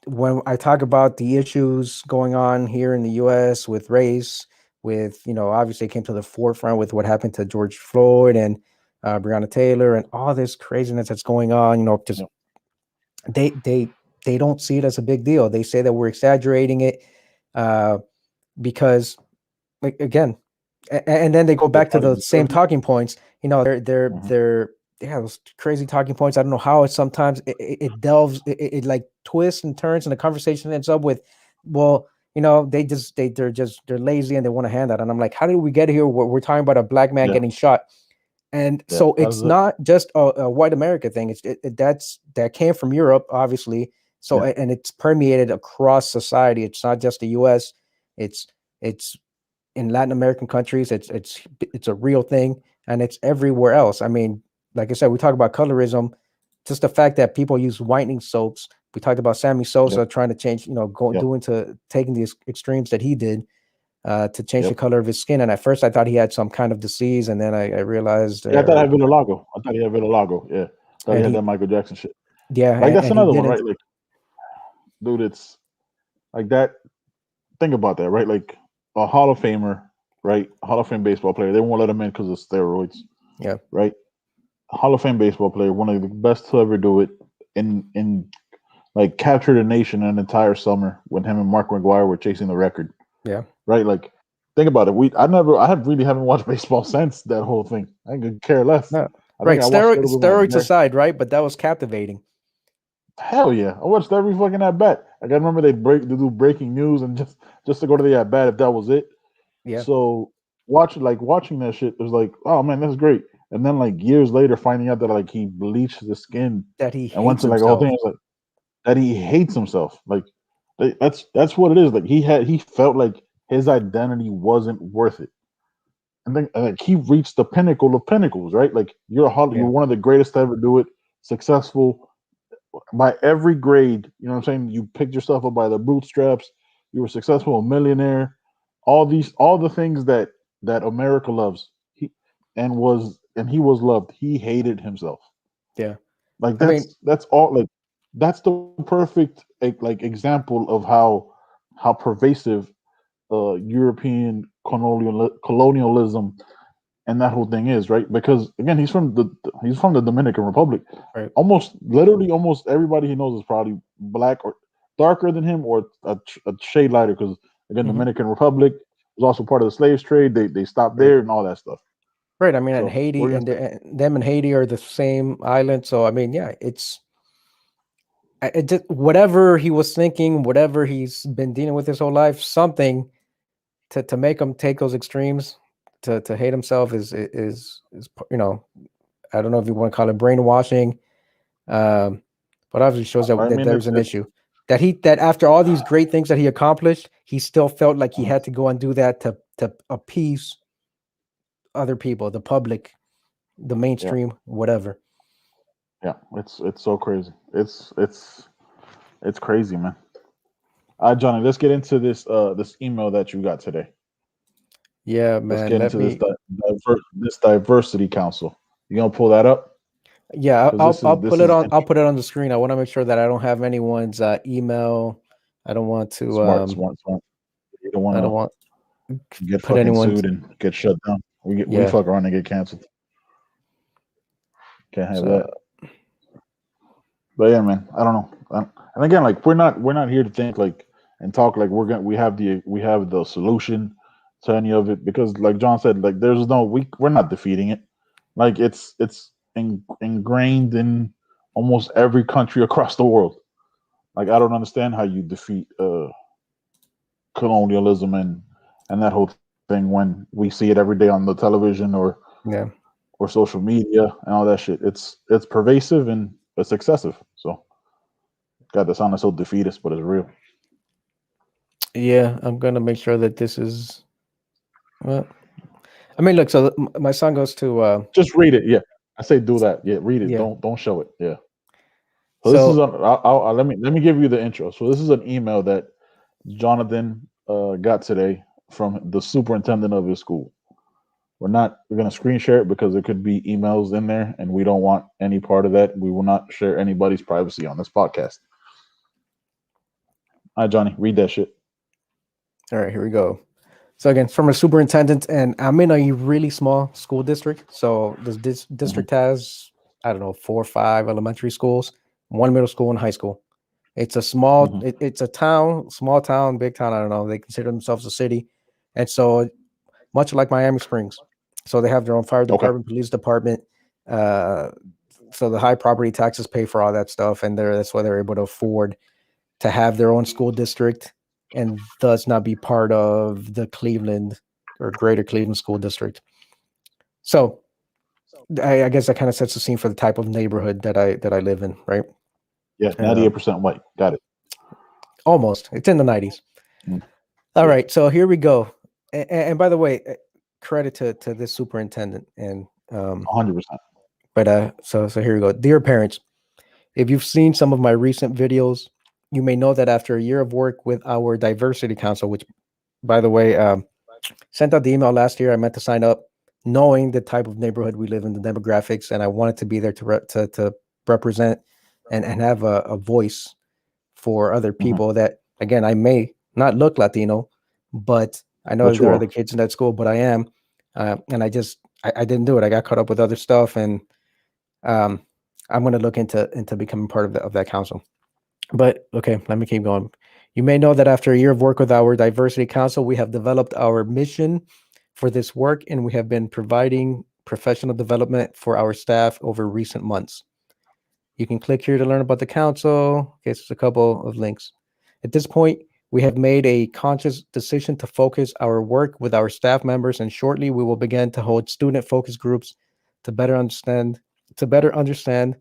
when I talk about the issues going on here in the US with race, with, obviously it came to the forefront with what happened to George Floyd and Breonna Taylor and all this craziness that's going on, just Yeah. they they don't see it as a big deal. They say that we're exaggerating it uh, because, like, again, and then they go They're back to part of the the same judgment. talking points. Hmm. They're yeah, those crazy talking points. I don't know how it sometimes it delves, it like twists and turns, and the conversation ends up with, well, they're lazy and they want a handout. And I'm like, how did we get here? We're talking about a black man Yeah. getting shot, and Yeah. so That's it's it. not just a white America thing. That came from Europe, obviously. So Yeah. and it's permeated across society. It's not just the U.S. It's it's in Latin American countries. It's a real thing, and it's everywhere else. I mean, like I said, we talk about colorism. Just the fact that people use whitening soaps. We talked about Sammy Yep. Sosa trying to change, Yep. doing to taking these extremes that he did to change the Yep. color of his skin. And at first, I thought he had some kind of disease, and then I realized, Yeah. I thought I had vitiligo. I thought he had vitiligo. Yeah. Thought he and had that he, Michael Jackson shit. yeah, Like that's and he another one, didn't. right? Like, dude, it's like that. Think about that, right? Like a Hall of Famer, right? Hall of Fame baseball player. They won't let him in because of steroids, Yeah, right? Hall of Fame baseball player, one of the best to ever do it, in like captured a nation an entire summer when him and Mark McGuire were chasing the record, yeah, right? Like, think about it. I have really haven't watched baseball since that whole thing. I could care less. no, I think right. I watched a little bit of my Steroids dad. aside, right? But that was captivating. Hell yeah, I watched every fucking at bat. Like, I remember they do breaking news and just to go to the at bat if that was it. Yeah, So watching that shit, it was like, oh man, that's great. And then like years later, finding out that like he bleached his skin that he and went hates to like a whole thing, himself. it's like that he hates himself. Like that's what it is. Like he felt like his identity wasn't worth it. and then like he reached the pinnacle of pinnacles, right? Like you're Yeah. one of the greatest to ever do it, successful by every grade. You know what I'm saying? You picked yourself up by the bootstraps. You were successful, a millionaire. All the things that America loves. And he was loved. He hated himself. Yeah. Like I mean, that's all. Like that's the perfect like example of how pervasive European colonialism and that whole thing is, right? Because again, he's from the Dominican Republic. right. Almost everybody he knows is probably black or darker than him, or a shade lighter. Because again, Hmm. Dominican Republic was also part of the slave trade. They stopped Right. there and all that stuff. Right. I mean, and So we're Haiti gonna and say, them and Haiti are the same island. So I mean, yeah, it's it just, whatever he was thinking, whatever he's been dealing with his whole life, something to make him take those extremes to hate himself is I don't know if you want to call it brainwashing, um, but obviously shows I that mean, there's an it's issue that after all these great things that he accomplished, he still felt like he had to go and do that to appease other people, the public, the yeah, mainstream, whatever. yeah. It's so crazy. It's crazy, man. All right, Johnny, let's get into this email that you got today. Yeah, Let's man. get Let into me. this diversity council. You gonna pull that up? Yeah, Because this is I'll put it on the screen. I want to make sure that I don't have anyone's email. I don't want to smart. You don't I want don't to want get put fucking anyone's sued and get shut down. We yeah. fuck around and get canceled. Can't have So that. But yeah, man, I don't know. And again, like we're not here to think like and talk like we have the solution to any of it, because like John said, like there's no we're not defeating it. Like it's ingrained in almost every country across the world. Like I don't understand how you defeat colonialism and that whole thing when we see it every day on the television yeah. or social media and all that shit. It's pervasive and it's excessive. So God, that sounded so defeatist, but it's real. Yeah, I'm gonna make sure that this is well. I mean, look. So my son goes to Just read it. Yeah, I say do that. Yeah, read it. yeah. Don't show it. Yeah. So this is So let me give you the intro. So this is an email that Jonathan got today from the superintendent of his school. We're gonna screen share it because there could be emails in there, and we don't want any part of that. We will not share anybody's privacy on this podcast. Hi, Johnny, read that shit. all right, here we go. So again, from a superintendent, and I'm in a really small school district. So this Hmm. district has I don't know 4 or 5 elementary schools, one middle school, and high school. It's a Hmm. it's a town, small town, big town. I don't know. They consider themselves a city, and so much like Miami Springs. So they have their own fire Okay. department, police department. Uh, so the high property taxes pay for all that stuff, and that's why they're able to afford to have their own school district and thus not be part of the Cleveland or Greater Cleveland School District. So I guess that kind of sets the scene for the type of neighborhood that I live in, right? Yeah, Um, 98% white. Got it. Almost. It's in the 90s. Mm. All Yeah, right, so here we go. And by the way, credit to this superintendent and 100%. but so here we go. Dear parents, if you've seen some of my recent videos, you may know that after a year of work with our diversity council, which by the way, sent out the email last year. I meant to sign up, knowing the type of neighborhood we live in, the demographics, and I wanted to be there to represent and have a voice for other Hmm. people that, again, I may not look Latino, but I know But that you there are are. other kids in that school, but I am, and I didn't do it. I got caught up with other stuff, and um, I'm going to look into becoming part of that council. But okay, let me keep going. You may know that after a year of work with our diversity council, we have developed our mission for this work, and we have been providing professional development for our staff over recent months. You can click here to learn about the council. Okay, so there's a couple of links. At this point, we have made a conscious decision to focus our work with our staff members, and shortly we will begin to hold student focus groups to better understand to better understand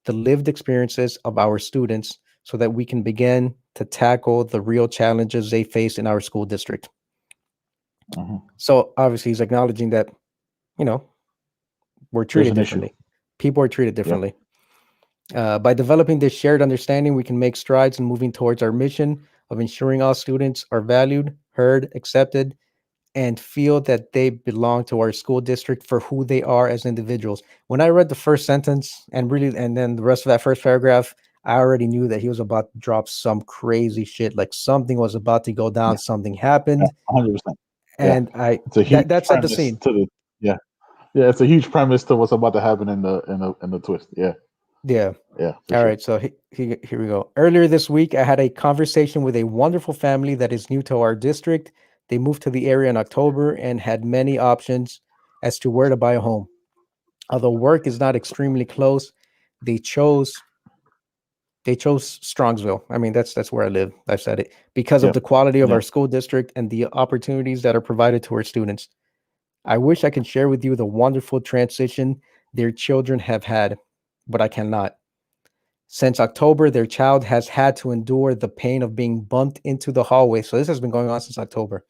the lived experiences of our students so that we can begin to tackle the real challenges they face in our school district. Mhm. So obviously he's acknowledging that, you know, we're There's treated an issue. differently. People are treated Yep. differently. By developing this shared understanding, we can make strides in moving towards our mission of ensuring all students are valued, heard, accepted, and feel that they belong to our school district for who they are as individuals. When I read the first sentence and then the rest of that first paragraph, I already knew that he was about to drop some crazy shit. Like something was about to go down, Yeah. something Yeah. happened, 100%. Yeah. and I It's a huge that set the premise scene. to the. Yeah. Yeah. It's a huge premise to what's about to happen in the twist. Yeah. Yeah. Yeah. For All sure. right, so here we go. Earlier this week, I had a conversation with a wonderful family that is new to our district. They moved to the area in October and had many options as to where to buy a home. Although work is not extremely close, they chose they chose Strongsville. I mean, that's where I live. I've said it because of Yep. the quality of our Yep. school district and the opportunities that are provided to our students. I wish I can share with you the wonderful transition their children have had, but I cannot. Since October, their child has had to endure the pain of being bumped into the hallway. So this has been going on since October.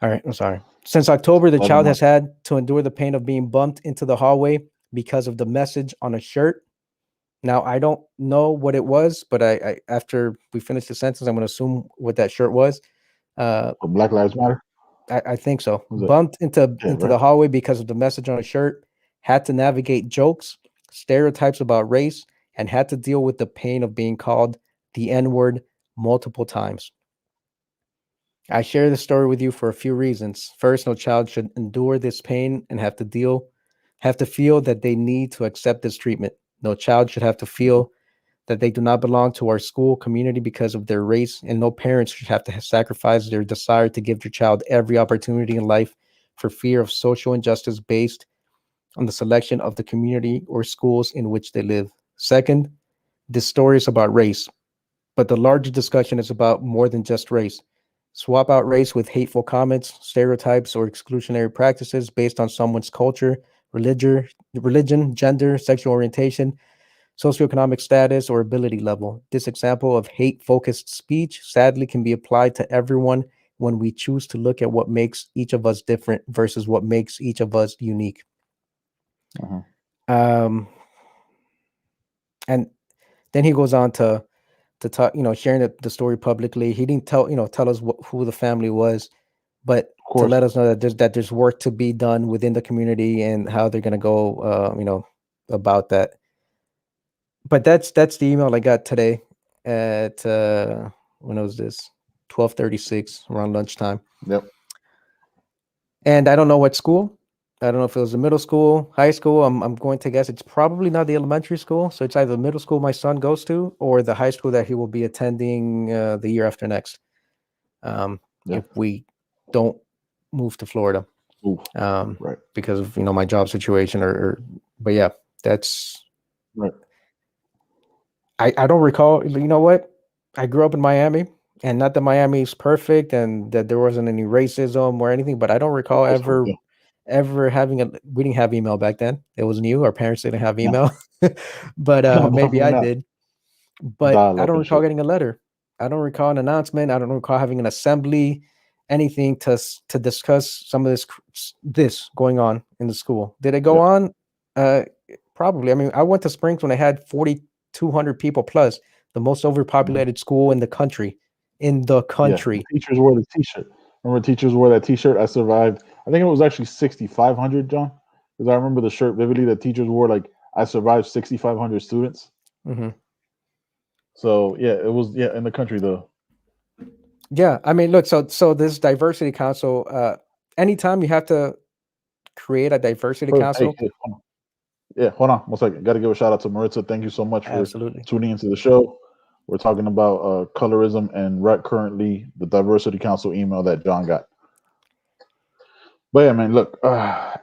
All right, I'm sorry. Since October, the 11 child has months. had to endure the pain of being bumped into the hallway because of the message on a shirt. Now, I don't know what it was, but I after we finish the sentence, I'm going to assume what that shirt was. Uh, For Black Lives Matter. I think so. Who's that? Bumped Yeah. into Right. the hallway because of the message on a shirt. Had to navigate jokes, stereotypes about race, and had to deal with the pain of being called the N word multiple times. I share this story with you for a few reasons. First, no child should endure this pain and have to feel that they need to accept this treatment. No child should have to Mhm. feel that they do not belong to our school community because of their race, and no parents should have to sacrifice their desire to give their child every opportunity in life for fear of social injustice based on the selection of the community or schools in which they live. Second, this story is about race, but the larger discussion is about more than just race. Swap out race with hateful comments, stereotypes, or exclusionary practices based on someone's culture, religion, gender, sexual orientation, socioeconomic status, or ability level. This example of hate focused speech sadly can be applied to everyone when we choose to look at what makes each of us different versus what makes each of us unique. Mhm. Um, and then he goes on to talk, sharing the story publicly. He didn't tell us who the family was, but Of to course. let us know that there's work to be done within the community and how they're gonna go, about that. But that's the email I got today at when was this 12:36 around lunchtime. Yep. And I don't know what school. I don't know if it was a middle school, high school. I'm going to guess it's probably not the elementary school. So it's either the middle school my son goes to or the high school that he will be attending the year after next. Yeah. If we don't move to Florida, Oof. um, Right. because of my job situation, but yeah, that's Right. I don't recall. You know what? I grew up in Miami, and not that Miami is perfect and that there wasn't any racism or anything, but I don't Of recall course. Yeah. ever having a. We didn't have email back then. It was new. Our parents didn't have Yeah. email, but maybe Definitely I not. did. But Dial I up don't and recall shit. getting a letter. I don't recall an announcement. I don't recall having an assembly, anything to discuss some of this going on in the school. Did it go Yep. on? Uh, Probably. I mean, I went to Springs when I had 4,200 people plus, the most Mhm. overpopulated school in the country. In the Yeah. The country. teachers wore the T-shirt. Remember, teachers wore that T-shirt. I survived. I think it was actually 6,500, John, because I remember the shirt vividly. That teachers wore like I survived 6,500 students. Hmm. So yeah, it was in the country though. Yeah, I mean, look. So this diversity council. Anytime you have to create a diversity First, hey, council, hey, hold on. Yeah, hold on one second. Got to give a shout out to Maritza. Thank you so much for absolutely. tuning into the show. We're talking about colorism and right currently the diversity council email that John got. But yeah, man, look,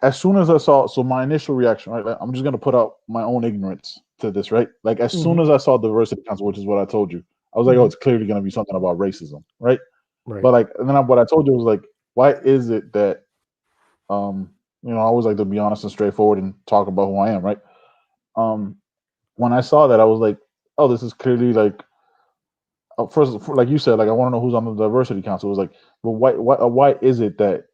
as soon as I saw, so my initial reaction, right? Like, I'm just gonna put out my own ignorance to this, right? Like as Hmm. soon as I saw diversity council, which is what I told you, I was like, oh, Hmm. it's clearly gonna be something about racism, right? Right. But like, and then what I told you was like, why is it that, um, I always like to be honest and straightforward and talk about who I am, right? Um, when I saw that, I was like, oh, this is clearly like, first, like you said, like I want to know who's on the diversity council. It was like, well, why is it that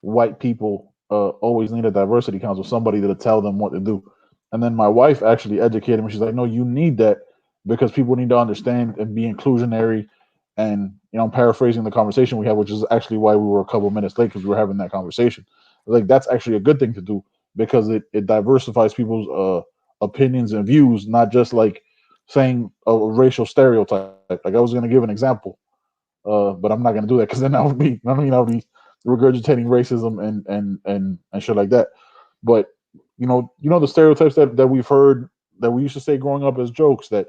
white people always need a diversity council, somebody to tell them what to do. And then my wife actually educated me. She's like, no, you need that because people need to understand and be inclusionary. And I'm paraphrasing the conversation we had, which is actually why we were a couple minutes late because we were having that conversation. Like that's actually a good thing to do because it diversifies people's opinions and views, not just like saying a racial stereotype. Like I was going to give an example, but I'm not going to do that because then I'll be regurgitating racism and shit like that. But the stereotypes that we've heard that we used to say growing up as jokes that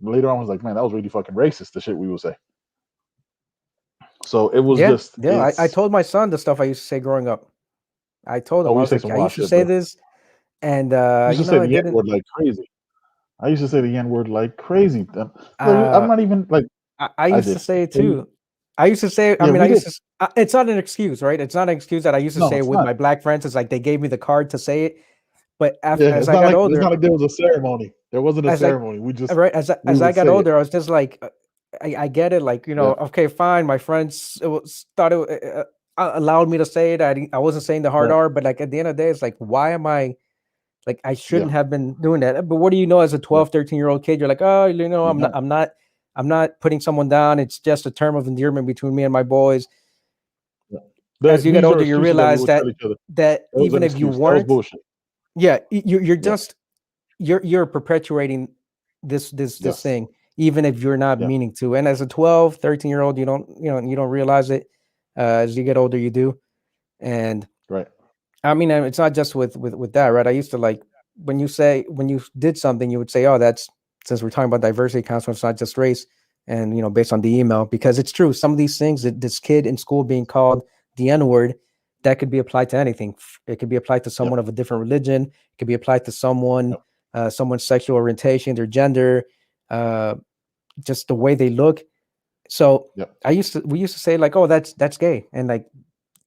later on was like, man, that was really fucking racist. The shit we would say. So it was Yeah, just yeah. I it's. told my son the stuff I used to say growing up. I told Oh, him I we was say like, some I wild used to shit say though. this, and We used to say I the N didn't. word like crazy. I used to say the N word like crazy. Look, I'm Uh, not even like I I used to did. say it Yeah, too. I used to say. I yeah, mean, we I did. used to. It's not an excuse, right? It's not an excuse that I used to No, say it's with not. my black friends. It's like they gave me the card to say it. But Yeah, as I got it's older, not like there was a ceremony. There wasn't a as I ceremony. right We as I would got say it. older, I was just like, I get it. Like Yeah, okay, fine. My friends thought it allowed me to say it. I wasn't saying the hard right. R, but like at the end of the day, it's like, why am I? Like I Yeah, shouldn't have been doing that. But what do you know as a yeah. 12, 13-year-old kid? You're like, oh, You don't. I'm not putting someone down. It's just a term of endearment between me and my boys. Yeah. As you get These are older, you excuses that we realize would tell each other. that That was even an if you excuse. That was weren't, bullshit. yeah, you're Yeah. just you're perpetuating this Yes. thing, even if you're not Yeah. meaning to. And as a 12, 13-year-old, you don't realize it. As you get older, you do. And Right. I mean, and it's not just with that, right? I used to like when you did something, you would say, "Oh, that's since we're talking about diversity council, it's not just race." And based on the email, because it's true, some of these things that this kid in school being called the N word, that could be applied to anything. It could be applied to Yep. someone of a different religion. It could be applied to someone, Yep. someone's sexual orientation, their gender, uh, just the way they look. So Yep. we used to say like, "Oh, that's gay," and like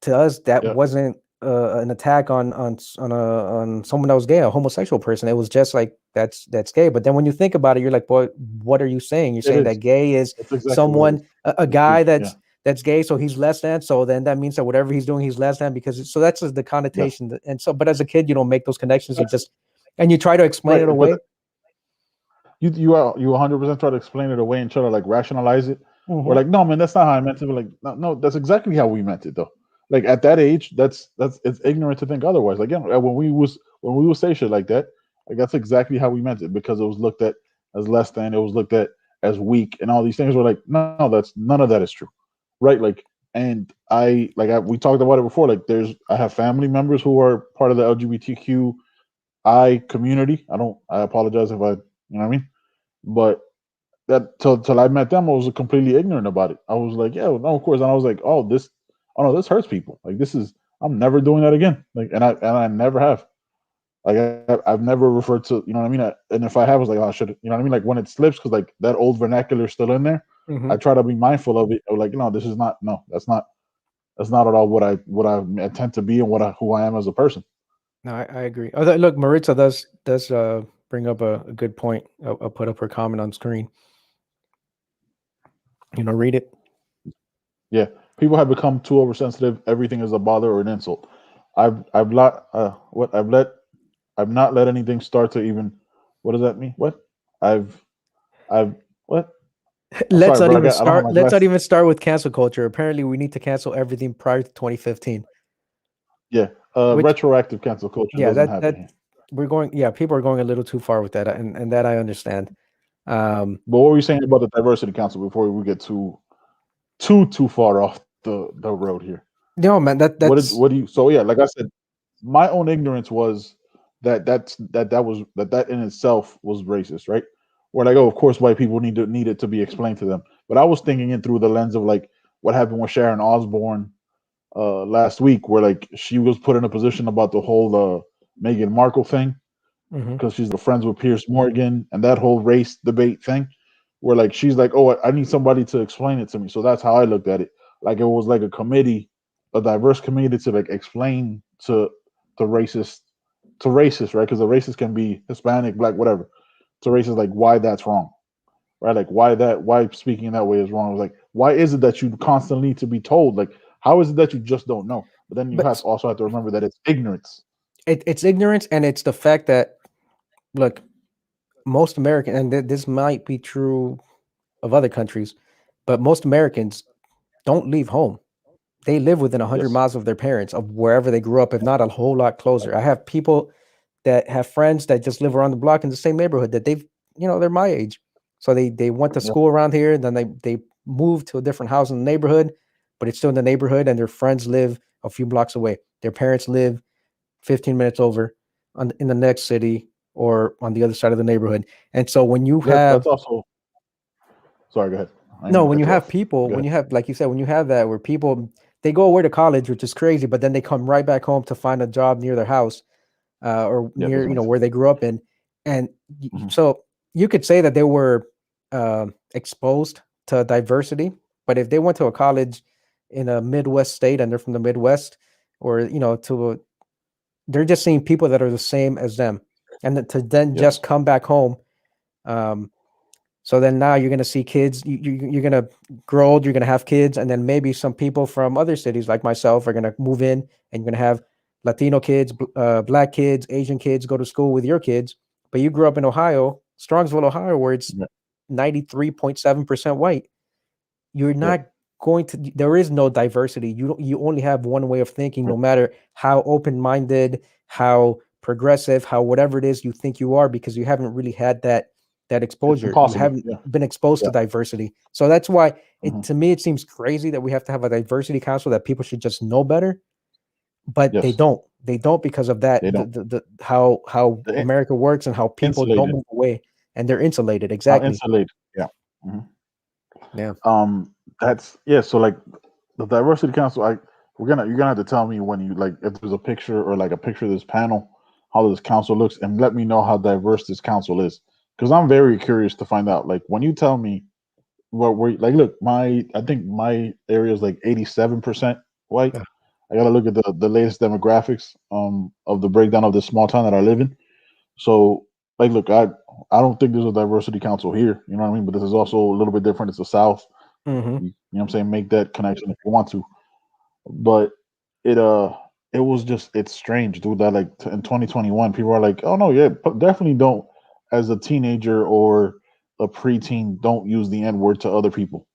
to us that Yep. wasn't an attack on someone that was gay, a homosexual person. It was just like that's gay. But then when you think about it, you're like, boy, what are you saying? You're It saying is. that gay is That's exactly what it someone, is. a It's true. guy Yeah. that's gay, so he's less than. So then that means that whatever he's doing, he's less than because so that's just the Yes. connotation. And so, but as a kid, you don't make those connections. You That's just and you try to explain right. it But away. you 100% try to explain it away and try to like rationalize it. Or Hmm. like, no, man, that's not how I meant it. But like, no, no, that's exactly how we meant it though. Like at that age, that's it's ignorant to think otherwise. Like, yeah, when we would say shit like that, like that's exactly how we meant it because it was looked at as less than, it was looked at as weak, and all these things were like, no, that's none of that is true, right? Like, and we talked about it before. Like, I have family members who are part of the LGBTQI community. I apologize if I, what I mean, but that till I met them, I was completely ignorant about it. I was like, yeah, no, of course. And I was like, oh no, this hurts people. Like I'm never doing that again. Like, and I never have. Like I've never referred to, you know what I mean. And if I have, I was like, oh, I should, you know what I mean. Like when it slips, because like that old vernacular is still in there. Hmm. I try to be mindful of it. Like, no, this is not, no, that's not at all what I intend to be and who I am as a person. No, I agree. Oh, look, Maritza does bring up a good point. I'll put up her comment on screen. Read it. Yeah, people have become too oversensitive. Everything is a bother or an insult. I've not what I've not let anything start to even. What does that mean? What I've I've what? I'm sorry, but I don't have my Let's not glasses. even start with cancel culture. Apparently, we need to cancel everything prior to 2015. Yeah, Which, retroactive cancel culture yeah, doesn't happen that here. we're going. Yeah, people are going a little too far with that, and that I understand. But what were you saying about the diversity council before we get too far off the road here? No, man, that's What do you? So yeah, like I said, my own ignorance was that in itself was racist, right? Where like, oh, of course, white people need it to be explained to them. But I was thinking it through the lens of like what happened with Sharon Osbourne last week, where like she was put in a position about the whole Meghan Markle thing mhm. because she's friends with Pierce Morgan and that whole race debate thing, where like she's like, oh, I need somebody to explain it to me. So that's how I looked at it. Like it was like a committee, a diverse committee to like explain to racist racist, right? Because the racist can be Hispanic, black, whatever. To racist, like why that's wrong, right? Like why speaking in that way is wrong. Like why is it that you constantly need to be told? Like how is it that you just don't know? But then you But also have to remember that it's ignorance. it's ignorance, and it's the fact that, look, most American, and this might be true of other countries, but most Americans don't leave home. They live within 100 Yes. miles of their parents, of wherever they grew up, if Yeah. not a whole lot closer. I have people that have friends that just live around the block in the same neighborhood that they're my age. So they went to Yeah. school around here, then they moved to a different house in the neighborhood, but it's still in the neighborhood, and their friends live a few blocks away. Their parents live 15 minutes over in the next city or on the other side of the neighborhood. And so when you That's have also. Sorry, go ahead. I didn't no, mean to when cut you you have off. people, Go when ahead. you have, like you said, when you have that where people they go away to college, which is crazy, but then they come right back home to find a job near their house, or Yeah, that's near, amazing. where they grew up in. And Hmm. so you could say that they were exposed to diversity, but if they went to a college in a Midwest state and they're from the Midwest, or they're just seeing people that are the same as them, and to then Yes. just come back home. Um, so then now you're going to see kids. You're going to grow old. You're going to have kids, and then maybe some people from other cities like myself are going to move in, and you're going to have Latino kids, Black kids, Asian kids go to school with your kids. But you grew up in Ohio, Strongsville, Ohio, where it's Yeah. 93.7% white. You're Yeah. not going to. There is no diversity. You only have one way of thinking, Yeah. no matter how open-minded, how progressive, how whatever it is you think you are, because you haven't really had that It's exposure. You impossible. haven't Yeah. been exposed Yeah. to diversity. So that's why Hmm. to me it seems crazy that we have to have a diversity council, that people should just know better, but they Yes. don't. They don't, because of that, They don't. the how They're America works and how people don't insulated. move away, and they're insulated. How Exactly. insulated. Yeah. Hmm. Yeah. That's yeah. So like the diversity council, you're gonna have to tell me when you like if there's a picture or like a picture of this panel, how this council looks, and let me know how diverse this council is, because I'm very curious to find out. Like when you tell me what we're like, look, I think my area is like 87% white. Yeah. I gotta look at the latest demographics of the breakdown of this small town that I live in. So like, look, I don't think there's a diversity council here. You know what I mean? But this is also a little bit different. It's the South. Hmm. You know what I'm saying? Make that connection if you want to. But it uh it was just it's strange, dude. That like in 2021, people are like, oh no, yeah, definitely don't. As a teenager or a preteen, don't use the N word to other people.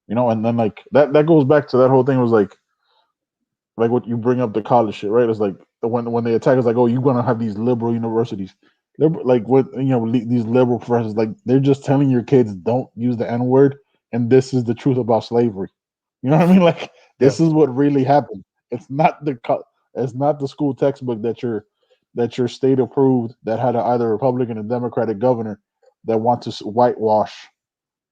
You know, and then like that goes back to that whole thing was like what you bring up the college shit, right? It's like when they attack us, like, oh, you're gonna have these liberal universities, like what these liberal professors, like they're just telling your kids don't use the N word, and this is the truth about slavery. You know what I mean? Like Yeah. this is what really happened. It's not the school textbook that your state approved that had either a Republican or Democratic governor that want to whitewash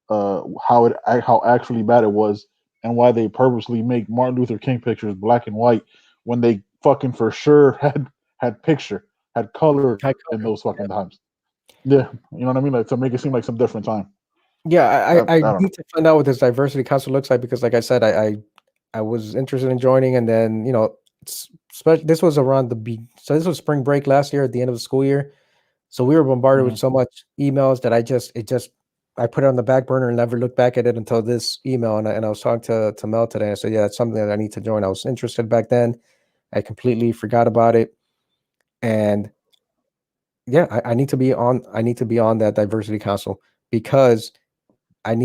how actually bad it was, and why they purposely make Martin Luther King pictures black and white when they fucking for sure had color High in color. those fucking times. Yeah, you know what I mean, like to make it seem like some different time. Yeah, I I don't know. need to find out what this diversity council looks like, because, like I said, I was interested in joining, and then this was around so this was spring break last year at the end of the school year, so we were bombarded with Mhm. so much emails that I put it on the back burner and never looked back at it until this email, and I was talking to Mel today, and I said, yeah, it's something that I need to join. I was interested back then, I completely forgot about it, and yeah, I need to be on. I need to be on that diversity council, because there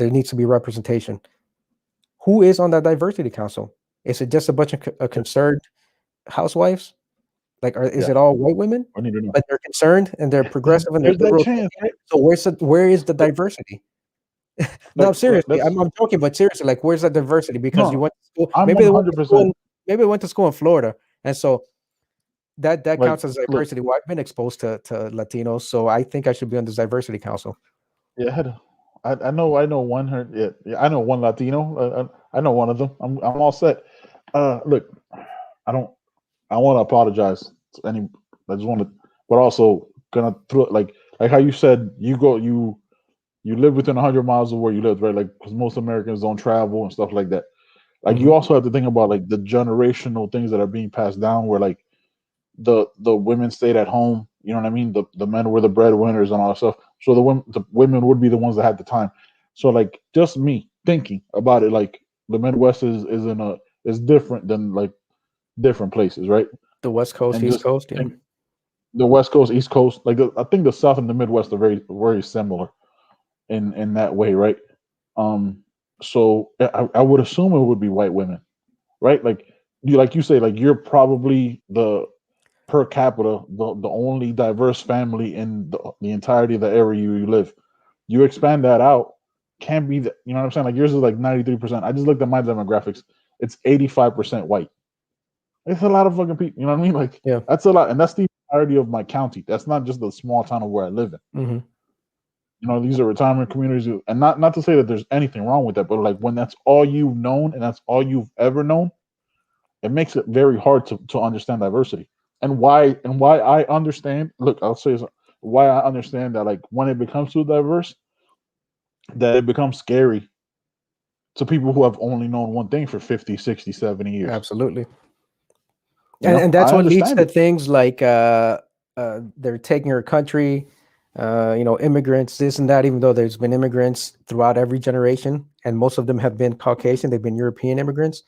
needs to be representation. Who is on that diversity council? Is it just a bunch of Yeah, concerned housewives? Like, is yeah, it all white women? I need to know. But they're concerned and they're progressive and they're There's that liberal chance, thinking. right? So where is the Like, diversity? No, seriously, let's I'm joking, but seriously, like, where's the diversity? Because you no. went to school, I'm 100% maybe they went to school in Florida, and so that like counts as look. diversity. Well, I've been exposed to Latinos, so I think I should be on this diversity council. Yeah, I know one. Yeah, I know one Latino. I know one of them. I'm all set. Look, I don't. I want to apologize to any. I just want to, but also gonna throw like how you said you live within 100 miles of where you live, right? Like because most Americans don't travel and stuff like that. Like Hmm. you also have to think about like the generational things that are being passed down, where like the women stayed at home. You know what I mean? The men were the breadwinners and all that stuff. So the women would be the ones that had the time. So like just me thinking about it, like the Midwest is different than like different places, right? The West Coast, And East just Coast, yeah. and the West Coast, East Coast, like I think the South and the Midwest are very similar in that way, right? Um, so I would assume it would be white women, right? Like you say, like you're probably the per capita the only diverse family in the entirety of the area you live. You expand that out, can't be the, you know what I'm saying? Like yours is like 93%. I just looked at my demographics. It's 85% white. It's a lot of fucking people. You know what I mean? Like Yeah. that's a lot, and that's the entirety of my county. That's not just the small town of where I live in. Hmm. You know, these are retirement communities, and not to say that there's anything wrong with that, but like when that's all you've known and that's all you've ever known, it makes it very hard to understand diversity. And why I understand. Look, I'll say why I understand that like when it becomes too diverse, that it becomes scary to people who have only known one thing for 50, 60, 70 years. Absolutely. You know, And that's I what leads understand to it. things like they're taking our country, immigrants, this and that, even though there's been immigrants throughout every generation, and most of them have been Caucasian, they've been European immigrants.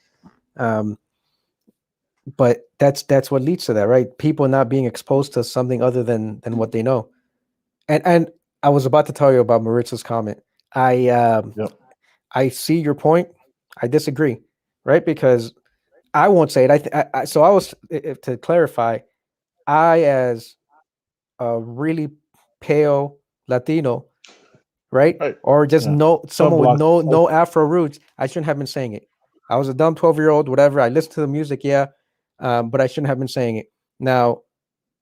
Um, but that's what leads to that, right? People not being exposed to something other than what they know. And I was about to tell you about Maritza's comment. I Yep. I see your point. I disagree, right? Because I won't say it. So I was to clarify. I, as a really pale Latino, right, Right. or just Yeah. no someone with Sunblock. no Afro roots, I shouldn't have been saying it. I was a dumb 12-year-old, whatever. I listened to the music, yeah, but I shouldn't have been saying it. Now,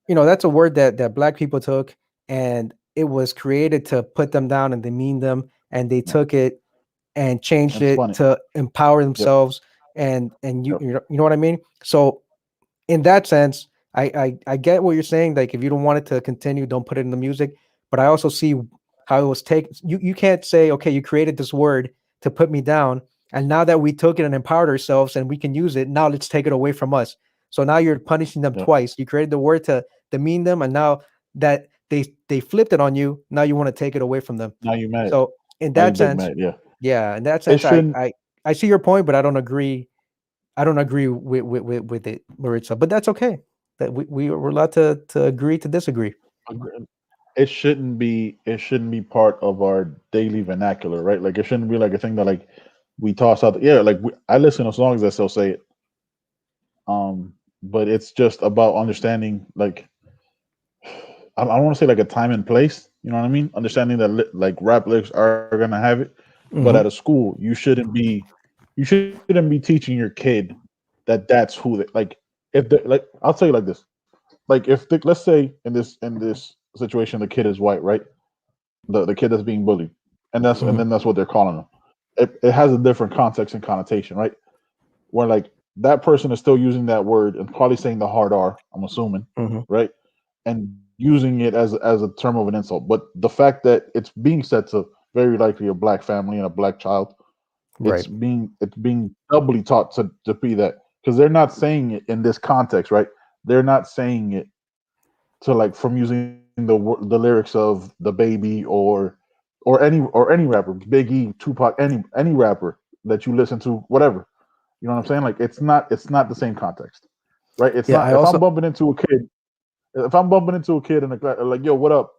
that's a word that Black people took, and it was created to put them down and demean them, and they Yeah. took it and changed It's it funny. to empower Yep. themselves. And Yep. you know what I mean? So in that sense, I get what you're saying. Like if you don't want it to continue, don't put it in the music. But I also see how it was taken. You can't say, okay, you created this word to put me down, and now that we took it and empowered ourselves and we can use it, now let's take it away from us. So now you're punishing them Yep. twice. You created the word to demean them, and now that they flipped it on you, now you want to take it away from them. Now you mad. So in Now you that big sense, mad. Yeah. yeah, in that It sense, shouldn't. I see your point, but I don't agree. I don't agree with it, Maritza. But that's okay. That we're allowed to agree to disagree. It shouldn't be part of our daily vernacular, right? Like it shouldn't be like a thing that like we toss out. Yeah, like I listen to songs that still say it. But it's just about understanding like I don't want to say like a time and place. You know what I mean? Understanding that like rap lyrics are gonna have it, but at a Hmm. school you shouldn't be teaching your kid that that's who they like. If they like, I'll tell you like this. Like let's say in this situation the kid is white, right? The kid that's being bullied, and Hmm. then that's what they're calling them. It has a different context and connotation, right? Where like that person is still using that word and probably saying the hard R, I'm assuming, Hmm. right? And using it as a term of an insult. But the fact that it's being said to very likely a black family and a black child, Right. it's being doubly taught to be that because they're not saying it in this context, right? They're not saying it to like from using the lyrics of the baby or any rapper, Biggie, Tupac, any rapper that you listen to, whatever. You know what I'm saying? Like it's not the same context, right? It's Yeah. not I if I'm also. bumping into a kid, if I'm bumping into a kid in the class, like yo, what up,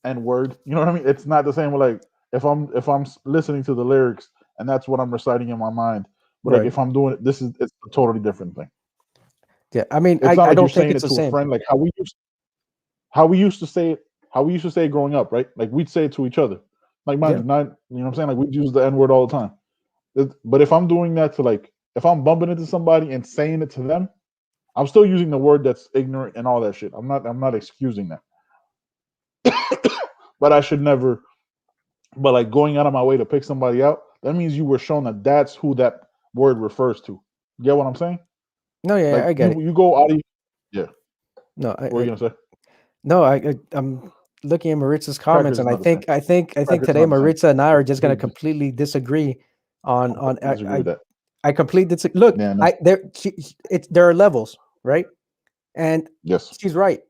and word. You know what I mean? It's not the same with like if I'm listening to the lyrics and that's what I'm reciting in my mind. But like Right. if I'm doing it, it's a totally different thing. Yeah. I mean, It's not I like you're don't think saying it's it the to a same. friend, like how we used to say it, how we used to say it growing up, right? Like we'd say it to each other. Like mind Yeah. you, not you know what I'm saying? Like we'd use the N word all the time. But if I'm doing that to like if I'm bumping into somebody and saying it to them, I'm still using the word that's ignorant and all that shit. I'm not excusing that. But I should never but like going out of my way to pick somebody out, that means you were shown that that's who that word refers to. You get what I'm saying? No. Yeah. Like I get you it. you go out of yeah. No. What are you gonna say? No. I'm looking at Maritza's comments, Crackers is and I not the same. think I think I think Crackers is today not the same. Maritza and I are I just going to completely, completely disagree I on. completely disagree with that. I completely disagree. Look, Yeah, no. I there. It's there are levels, right? And Yes. she's right.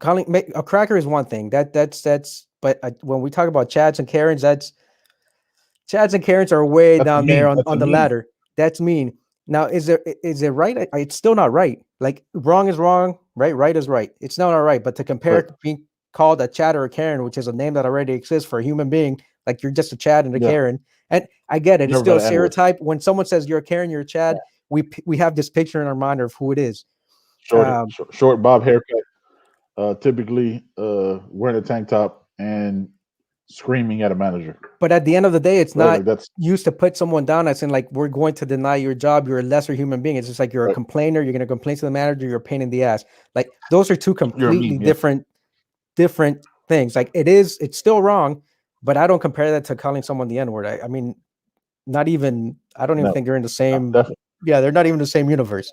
Calling a cracker is one thing. That's. But when we talk about Chads and Karens, Chads and Karens are way That's a down there meme. on That's a on the meme. ladder. That's mean. Now, is it right? It's still not right. Like wrong is wrong, right is right. It's not all right. But to compare Right. it to being called a Chad or a Karen, which is a name that already exists for a human being, like you're just a Chad and a Yeah. Karen. And I get it. It's Never still got a an N word. stereotype. When someone says you're a Karen, you're a Chad, we have this picture in our mind of who it is. Short bob haircut. Typically wearing a tank top and screaming at a manager. But at the end of the day, it's Right. not Like that's used to put someone down as in like we're going to deny your job. You're a lesser human being. It's just like you're a right. complainer. You're going to complain to the manager. You're a pain in the ass. Like those are two You're a completely meme. Yeah. different things. Like it's still wrong, but I don't compare that to calling someone the N word. I mean, not even. I don't even No. think they're in the No. same. Definitely. Yeah, they're not even the same universe.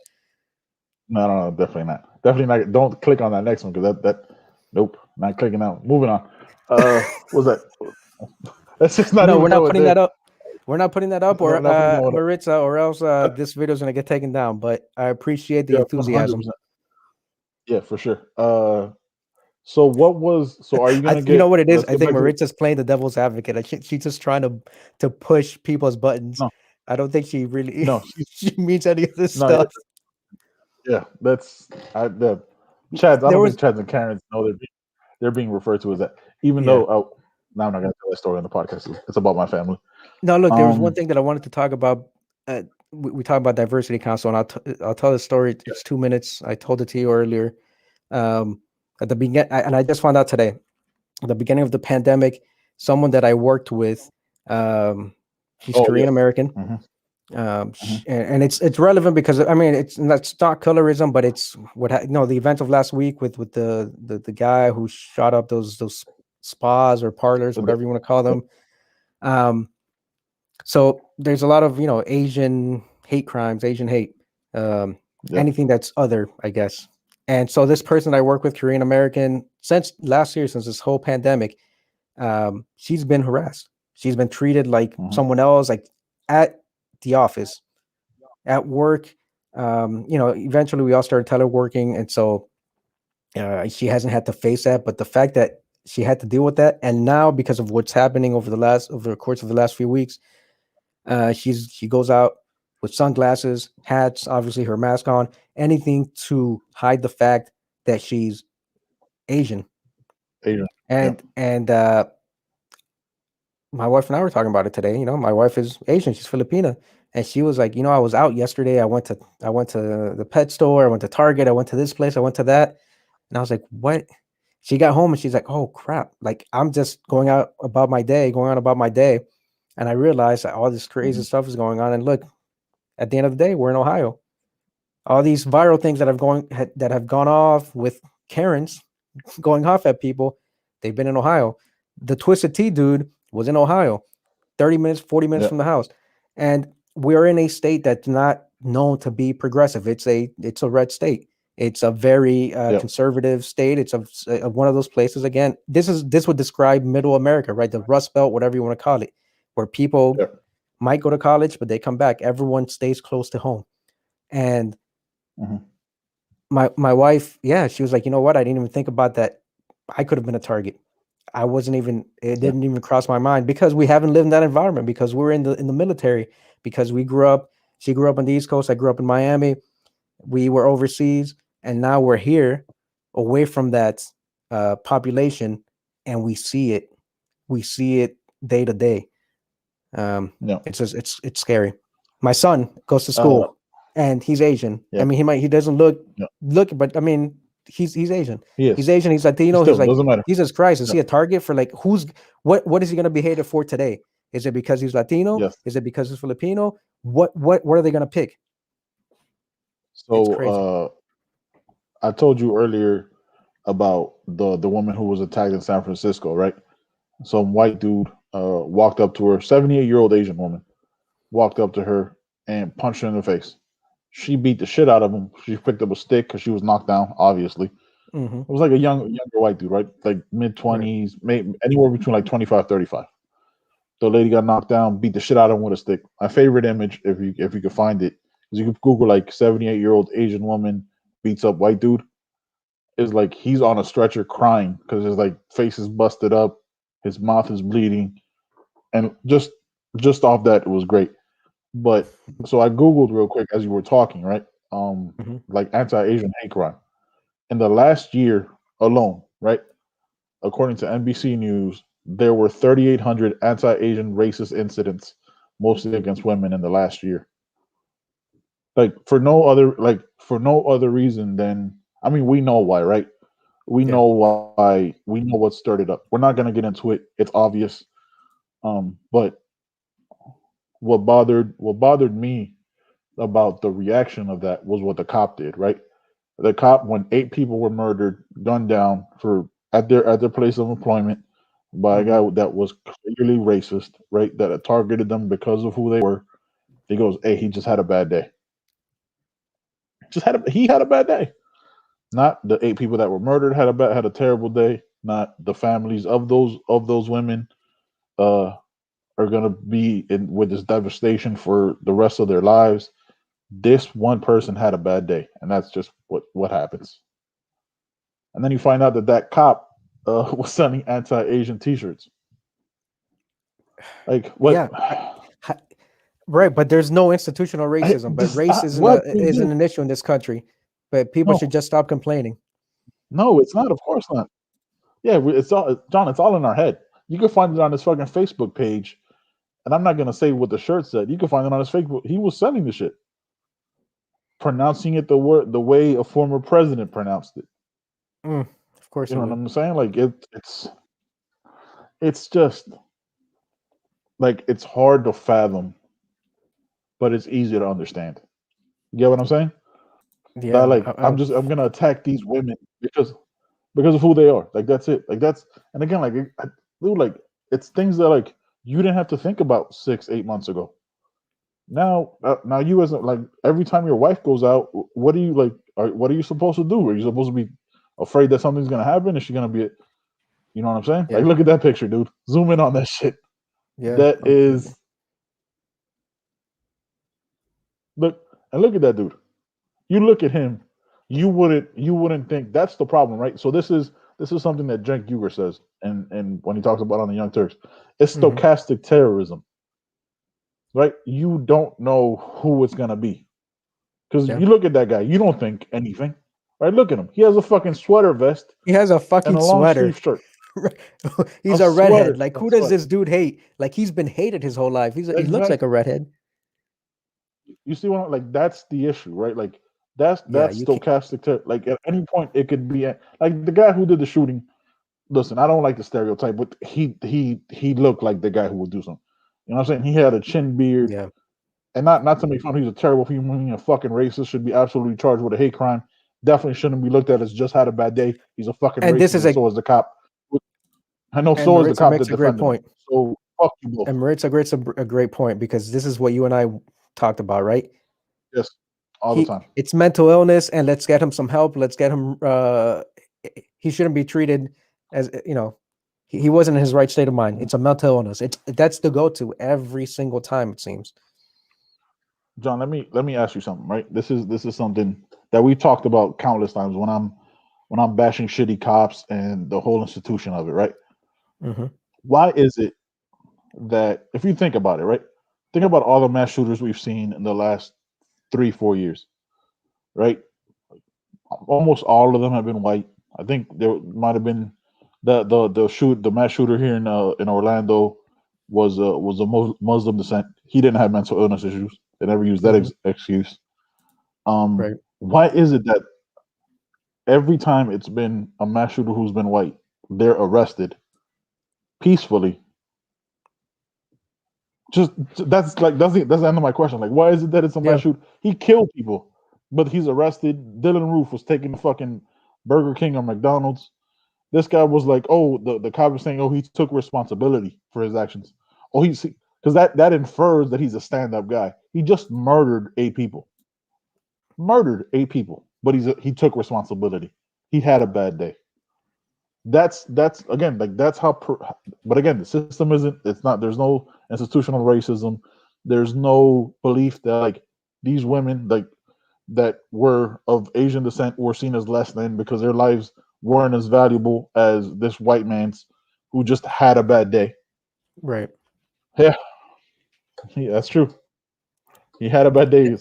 No. Definitely not. Definitely not. Don't click on that next one because that. Nope. Not clicking out. Moving on. What's that? Let's just not No, even we're not go with putting there. that up. We're not putting that up, No, or not putting that one up. Maritza, or else this video is gonna get taken down. But I appreciate the Yeah, 100%. enthusiasm. Yeah, for sure. So what was? So are you gonna You know get? what it is? Let's I get think back to the. Maritza's playing the devil's advocate. Like she's just trying to push people's buttons. No, I don't think she really no, she means any of this no. stuff. Yeah, that's the Chads. I There don't was think Chads and Karens know they're being referred to as that. Even yeah. though now I'm not gonna tell that story on the podcast. It's about my family. No, look, there was one Um, thing that I wanted to talk about. We talk about diversity council, and I'll tell the story. yeah. It's 2 minutes. I told it to you earlier. Um, at the beginning, and I just found out today. At the beginning of the pandemic, someone that I worked with, she's Oh yeah. Korean American. hmm hmm And it's relevant because I mean it's not colorism, but it's the event of last week with the guy who shot up those spas or parlors, whatever you want to call Yeah. them. Um, so there's a lot of Asian hate crimes, Asian hate, Yeah. anything that's other, I guess. And so this person I work with, Korean American, since last year, since this whole pandemic, she's been harassed. She's been treated like hmm someone else, like at the office, at work. Eventually we all started teleworking, and so she hasn't had to face that. But the fact that she had to deal with that, and now because of what's happening over the course of the last few weeks, she goes out with sunglasses, hats, obviously her mask on, anything to hide the fact that she's Asian. Asian. Yeah. And my wife and I were talking about it today. My wife is Asian, she's Filipina, and she was like, I was out yesterday. I went to the pet store, I went to Target, I went to this place, I went to that, and I was like, what? She got home and she's like, oh crap! Like I'm just going out about my day, and I realized that all this crazy hmm stuff is going on. And look, at the end of the day, we're in Ohio. All these viral things that have gone off with Karens going off at people, they've been in Ohio. The Twisted Tea dude was in Ohio, 30 minutes, 40 minutes Yeah. from the house. And we're in a state that's not known to be progressive. It's a red state. It's a very Yeah. conservative state. It's one of those places. Again, this would describe middle America, right? The Rust Belt, whatever you want to call it, where people Yeah. might go to college, but they come back. Everyone stays close to home. And hmm my wife, yeah, she was like, you know what? I didn't even think about that. I could have been a target. It Yeah. didn't even cross my mind because we haven't lived in that environment, because we're in the military, because she grew up on the East Coast, I grew up in Miami, we were overseas, and now we're here away from that population, and we see it day to day. Yeah. It's just it's scary. My son goes to Uh, school and he's Asian. I yeah. mean, he doesn't look Yeah. but I mean, he's Asian. He He's is. Asian. He's Latino. He's Still like, doesn't matter. Jesus Christ, is Yeah. he a target for like what is he gonna be hated for today? Is it because he's Latino? Yes. Is it because he's Filipino? What are they gonna pick? It's So crazy. I told you earlier about the woman who was attacked in San Francisco, right? Some white dude walked up to her, 78-year-old Asian woman, walked up to her and punched her in the face. She beat the shit out of him. She picked up a stick because she was knocked down, obviously. Hmm. It was like a younger white dude, right? Like mid Right. 20s, maybe anywhere between like 25, 35. The lady got knocked down, beat the shit out of him with a stick. My favorite image, if you could find it, is you could Google like 78-year-old Asian woman beats up white dude. Is like he's on a stretcher crying because his like face is busted up, his mouth is bleeding, and just off that it was great. But so I googled real quick as you were talking, right? Hmm. Like anti-Asian hate crime in the last year alone, right? According to NBC News, there were 3,800 anti-Asian racist incidents, mostly against women, in the last year. For no other reason than, I mean, we know why, right? We Yeah. know why. We know what stirred it up. We're not gonna get into it. It's obvious. But what bothered me about the reaction of that was what the cop did, right? The cop, when 8 people were murdered, gunned down for at their place of employment by a Hmm. guy that was clearly racist, right? That had targeted them because of who they were. He goes, "Hey, he just had a bad day. He had a bad day. Not the 8 people that were murdered had a terrible day. Not the families of those women uh, are gonna be in with this devastation for the rest of their lives. This one person had a bad day, and that's just what happens. And then you find out that that cop was selling anti-Asian T-shirts. Like what? Yeah. Ha- Right, but there's no institutional racism. But race isn't What do you isn't do? an issue in this country. But people No, should just stop complaining. no, it's not. Of course not. Yeah, it's all John. It's all in our head. You can find it on his fucking Facebook page, and I'm not gonna say what the shirt said. You can find it on his Facebook. He was selling the shit, pronouncing it the way a former president pronounced it. Mm, of course You it know what would. I'm saying? Like it's just like it's hard to fathom, but it's easy to understand. You get what I'm saying? That Yeah. like I'm gonna attack these women because of who they are. Like that's it. Like that's and again like dude, like it's things that like you didn't have to think about 6 8 months ago. Now you as like every time your wife goes out, what do you like? What are you supposed to do? Are you supposed to be afraid that something's gonna happen? Is she gonna be? You know what I'm saying? Like Yeah. look at that picture, dude. Zoom in on that shit. Yeah. That is look and look at that dude. You look at him, you wouldn't think that's the problem, right? So this is something that Cenk Uygur says, and when he talks about on the Young Turks, it's Hmm. stochastic terrorism, right? You don't know who it's gonna be because Yeah. you look at that guy, you don't think anything, right? Look at him; he has a fucking sweater vest He has a and fucking a long sweater. sleeve shirt, He's a a redhead. sweater, Like, a who does sweater. this dude hate? Like, he's been hated his whole life. He looks like a Exactly. redhead. You see what like that's the issue, right? Like Yeah, that's you can't. stochastic. Like at any point, it could be like the guy who did the shooting. Listen, I don't like the stereotype, but he looked like the guy who would do something. You know what I'm saying? He had a chin beard, Yeah. and not to make fun. He's a terrible human being, a fucking racist. Should be absolutely charged with a hate crime. Definitely shouldn't be looked at as just had a bad day. He's a fucking And this racist, is and a so is the cop. I know and so is the Maritza cop that makes a great defended him. point. So fuck you both. And Maritza makes a great point because this is what you and I talked about, right? Yes, all the He time. It's mental illness, and let's get him some help. Let's get him. He shouldn't be treated as he wasn't in his right state of mind. Mhm. It's a mental illness. That's the go to every single time, it seems. John, let me ask you something. Right, this is something that we talked about countless times when I'm bashing shitty cops and the whole institution of it. Right, Hmm. why is it that if you think about it, right? Think about all the mass shooters we've seen in the last 3 4 years, right? Almost all of them have been white. I think there might have been the mass shooter here in Orlando was a Muslim descent. He didn't have mental illness issues. They never used that Hmm. excuse. Um, Right. why is it that every time it's been a mass shooter who's been white, they're arrested peacefully? Just that's the end of my question. Like, why is it that it's a mass Yeah. shoot? He killed people, but he's arrested. Dylan Roof was taking the fucking Burger King or McDonald's. This guy was like, oh, the cop was saying, oh, he took responsibility for his actions. Oh, he's because that infers that he's a stand up guy. He just murdered 8 people, but he took responsibility. He had a bad day. That's again like that's how but again the system isn't it's not there's no institutional racism, there's no belief that like these women like that were of Asian descent were seen as less than because their lives weren't as valuable as this white man's who just had a bad day. Right. Yeah, yeah, that's true. He had a bad day.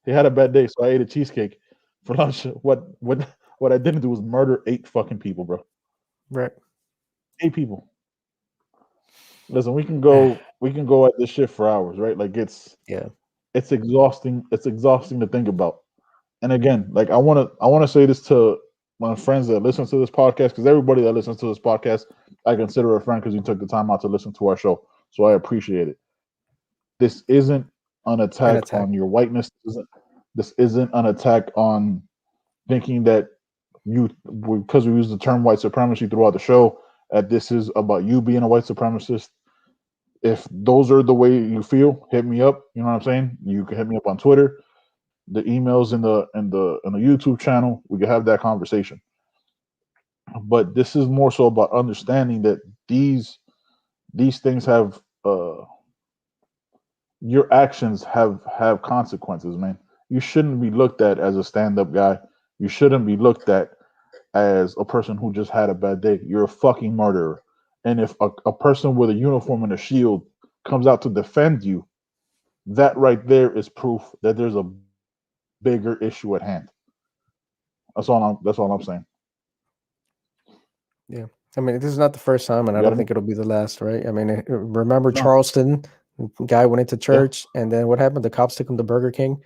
He had a bad day, so I ate a cheesecake for lunch. What I didn't do was murder 8 fucking people, bro. Right. 8 people. Listen, we can go at this shit for hours, right? Like Yeah. it's exhausting. It's exhausting to think about. And again, like I wanna say this to my friends that listen to this podcast, because everybody that listens to this podcast, I consider a friend because you took the time out to listen to our show. So I appreciate it. This isn't an An attack attack. on your whiteness. This isn't an attack on thinking that you, because we use the term white supremacy throughout the show, that this is about you being a white supremacist. If those are the way you feel, hit me up. You know what I'm saying? You can hit me up on Twitter, the emails in the YouTube channel. We can have that conversation. But this is more so about understanding that these things have your actions have consequences, man. You shouldn't be looked at as a stand-up guy. You shouldn't be looked at as a person who just had a bad day. You're a fucking murderer. And if a person with a uniform and a shield comes out to defend you, that right there is proof that there's a bigger issue at hand. That's all I'm saying. Yeah. I mean, this is not the first time, and I You got don't any? think it'll be the last, right? I mean, remember No. Charleston? Guy went into Yeah. church, and then what happened? The cops took him to Burger King.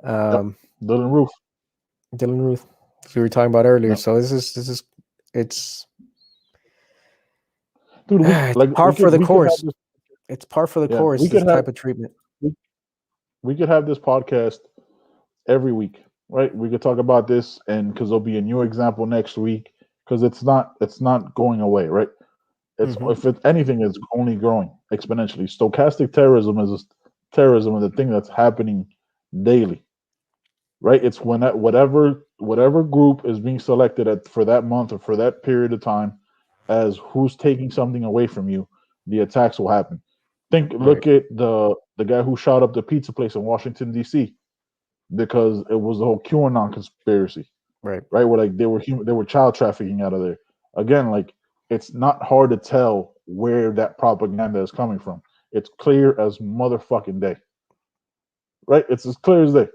Yep. Um, Dylan Roof. Dylan Ruth, as we were talking about earlier. Yep. So this is it's Dude, we it's like par for the we could have course. this. It's par for the Yeah, course. we This could have type of treatment. we, we could have this podcast every week, right? We could talk about this, and because there'll be a new example next week, because it's not going away, right? It's, Hmm. if it's anything, it's only growing exponentially. Stochastic terrorism is terrorism is the thing that's happening daily, right? It's when that whatever group is being selected for that month or for that period of time as who's taking something away from you, the attacks will happen. Right. Look at the guy who shot up the pizza place in Washington D.C. because it was the whole QAnon conspiracy, Right. right? Where like they were child trafficking out of there. Again, like it's not hard to tell where that propaganda is coming from. It's clear as motherfucking day, right? It's as clear as day.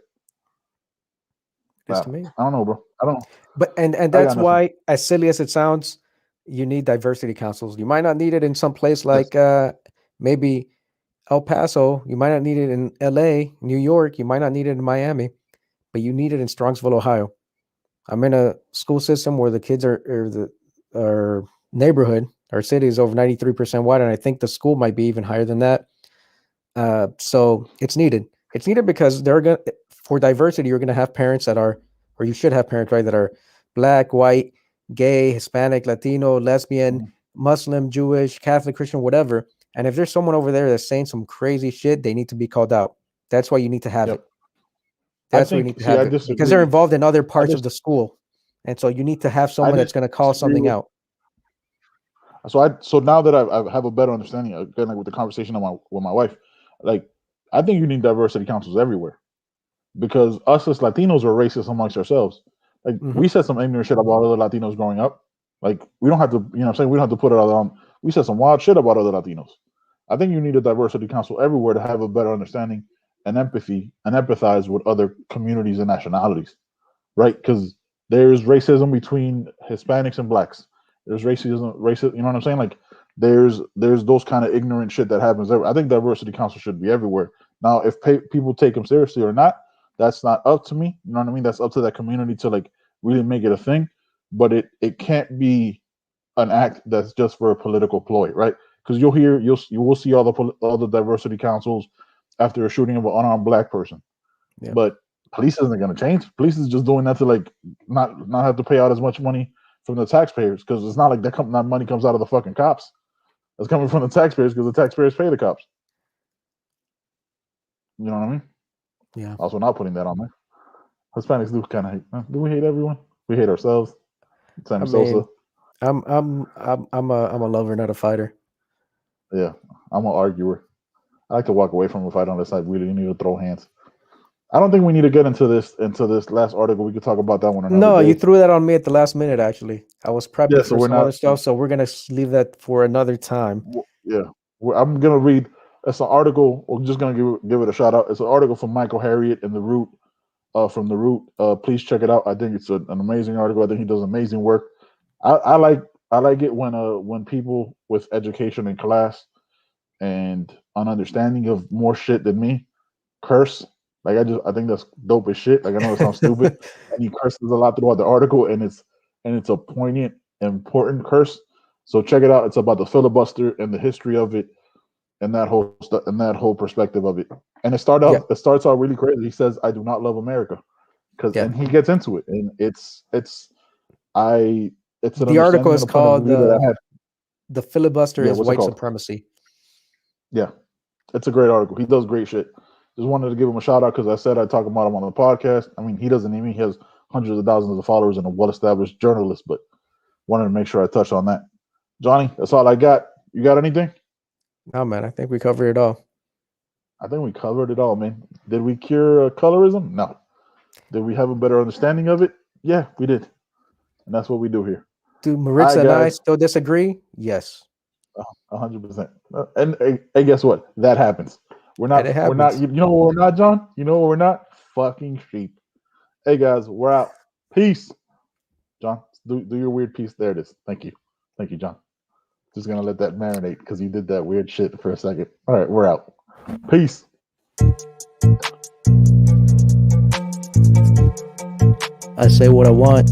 Just to me. I don't know, bro. I don't. But and I that's got nothing. why, as silly as it sounds, you need diversity councils. You might not need it in some place Yes. like maybe El Paso. You might not need it in LA, New York. You might not need it in Miami, but you need it in Strongsville, Ohio. I'm in a school system where the kids our neighborhood, our city is over 93% white, and I think the school might be even higher than that. So it's needed. It's needed because for diversity, you're gonna have parents that are, or you should have parents, right, that are black, white, gay, Hispanic, Latino, lesbian, Mhm. Muslim, Jewish, Catholic, Christian, whatever. And if there's someone over there that's saying some crazy shit, they need to be called out. That's why you need to have Yep. it. I That's why you need think. to See, have I it because they're disagree. involved in other I parts of just. the school. And so you need to have I someone that's going to call disagree something with. out. So now that I have a better understanding, again, like with the conversation with my wife, like I think you need diversity councils everywhere because us as Latinos are racist amongst ourselves. Like Hmm. we said some ignorant shit about other Latinos growing up. Like we don't have to, you know what I'm saying? We don't have to put it out on. We said some wild shit about other Latinos. I think you need a diversity council everywhere to have a better understanding and empathy and empathize with other communities and nationalities, right? Because there's racism between Hispanics and blacks. There's racism, you know what I'm saying? Like there's those kind of ignorant shit that happens. I think diversity council should be everywhere. Now, if people take them seriously or not, that's not up to me. You know what I mean? That's up to that community to like really make it a thing. But it can't be an act that's just for a political ploy, right? Because you will see all the diversity councils after a shooting of an unarmed black person, Yeah. but police isn't going to change. Police is just doing that to like not have to pay out as much money from the taxpayers because it's not like that money comes out of the fucking cops. It's coming from the taxpayers because the taxpayers pay the cops. You know what I mean? Yeah. Also, not putting that on there. Hispanics do kind of hate. Do we hate everyone? We hate ourselves. I Sammy Sosa. mean, I'm a lover, not a fighter. Yeah, I'm an arguer. I like to walk away from a fight unless I really need to throw hands. I don't think we need to get into this last article. We could talk about that one another No, you day. threw that on me at the last minute. Actually, I was prepping Yeah, so for we're some other not. stuff, so we're gonna leave that for another time. Yeah, I'm gonna read. It's an article. We're just gonna give it a shout out. It's an article from Michael Harriot in the Root. From the Root. Please check it out. I think it's an amazing article. I think he does amazing work. I like it when people with education in class and an understanding of more shit than me curse. Like I think that's dope as shit. Like I know it sounds stupid, and he curses a lot throughout the article, and it's a poignant, important curse. So check it out. It's about the filibuster and the history of it, and that whole and that whole perspective of it. And Yeah, it starts out really crazy. He says, "I do not love America," yeah. and he gets into it, and I it's an The article understanding and is a point of called view that I had. "The Filibuster Yeah, is what's it White called? Supremacy." Yeah, it's a great article. He does great shit. Just wanted to give him a shout out because I said I'd talk about him on the podcast. I mean, he doesn't even, he has hundreds of thousands of followers and a well established journalist, but wanted to make sure I touched on that. Johnny, that's all I got. You got anything? No, man, I think we covered it all. I think we covered it all, man. Did we cure colorism? No. Did we have a better understanding of it? Yeah, we did. And that's what we do here. Do All Maritza right, and I guys. still disagree? Yes. 100%. And guess what? That happens. And it We're not, happens. you know what we're not, John? You know what we're not? Fucking sheep. Hey guys, we're out. Peace. John, do your weird piece. There it is. Thank you, John. Just gonna let that marinate because you did that weird shit for a second. All right, we're out. Peace. I say what I want.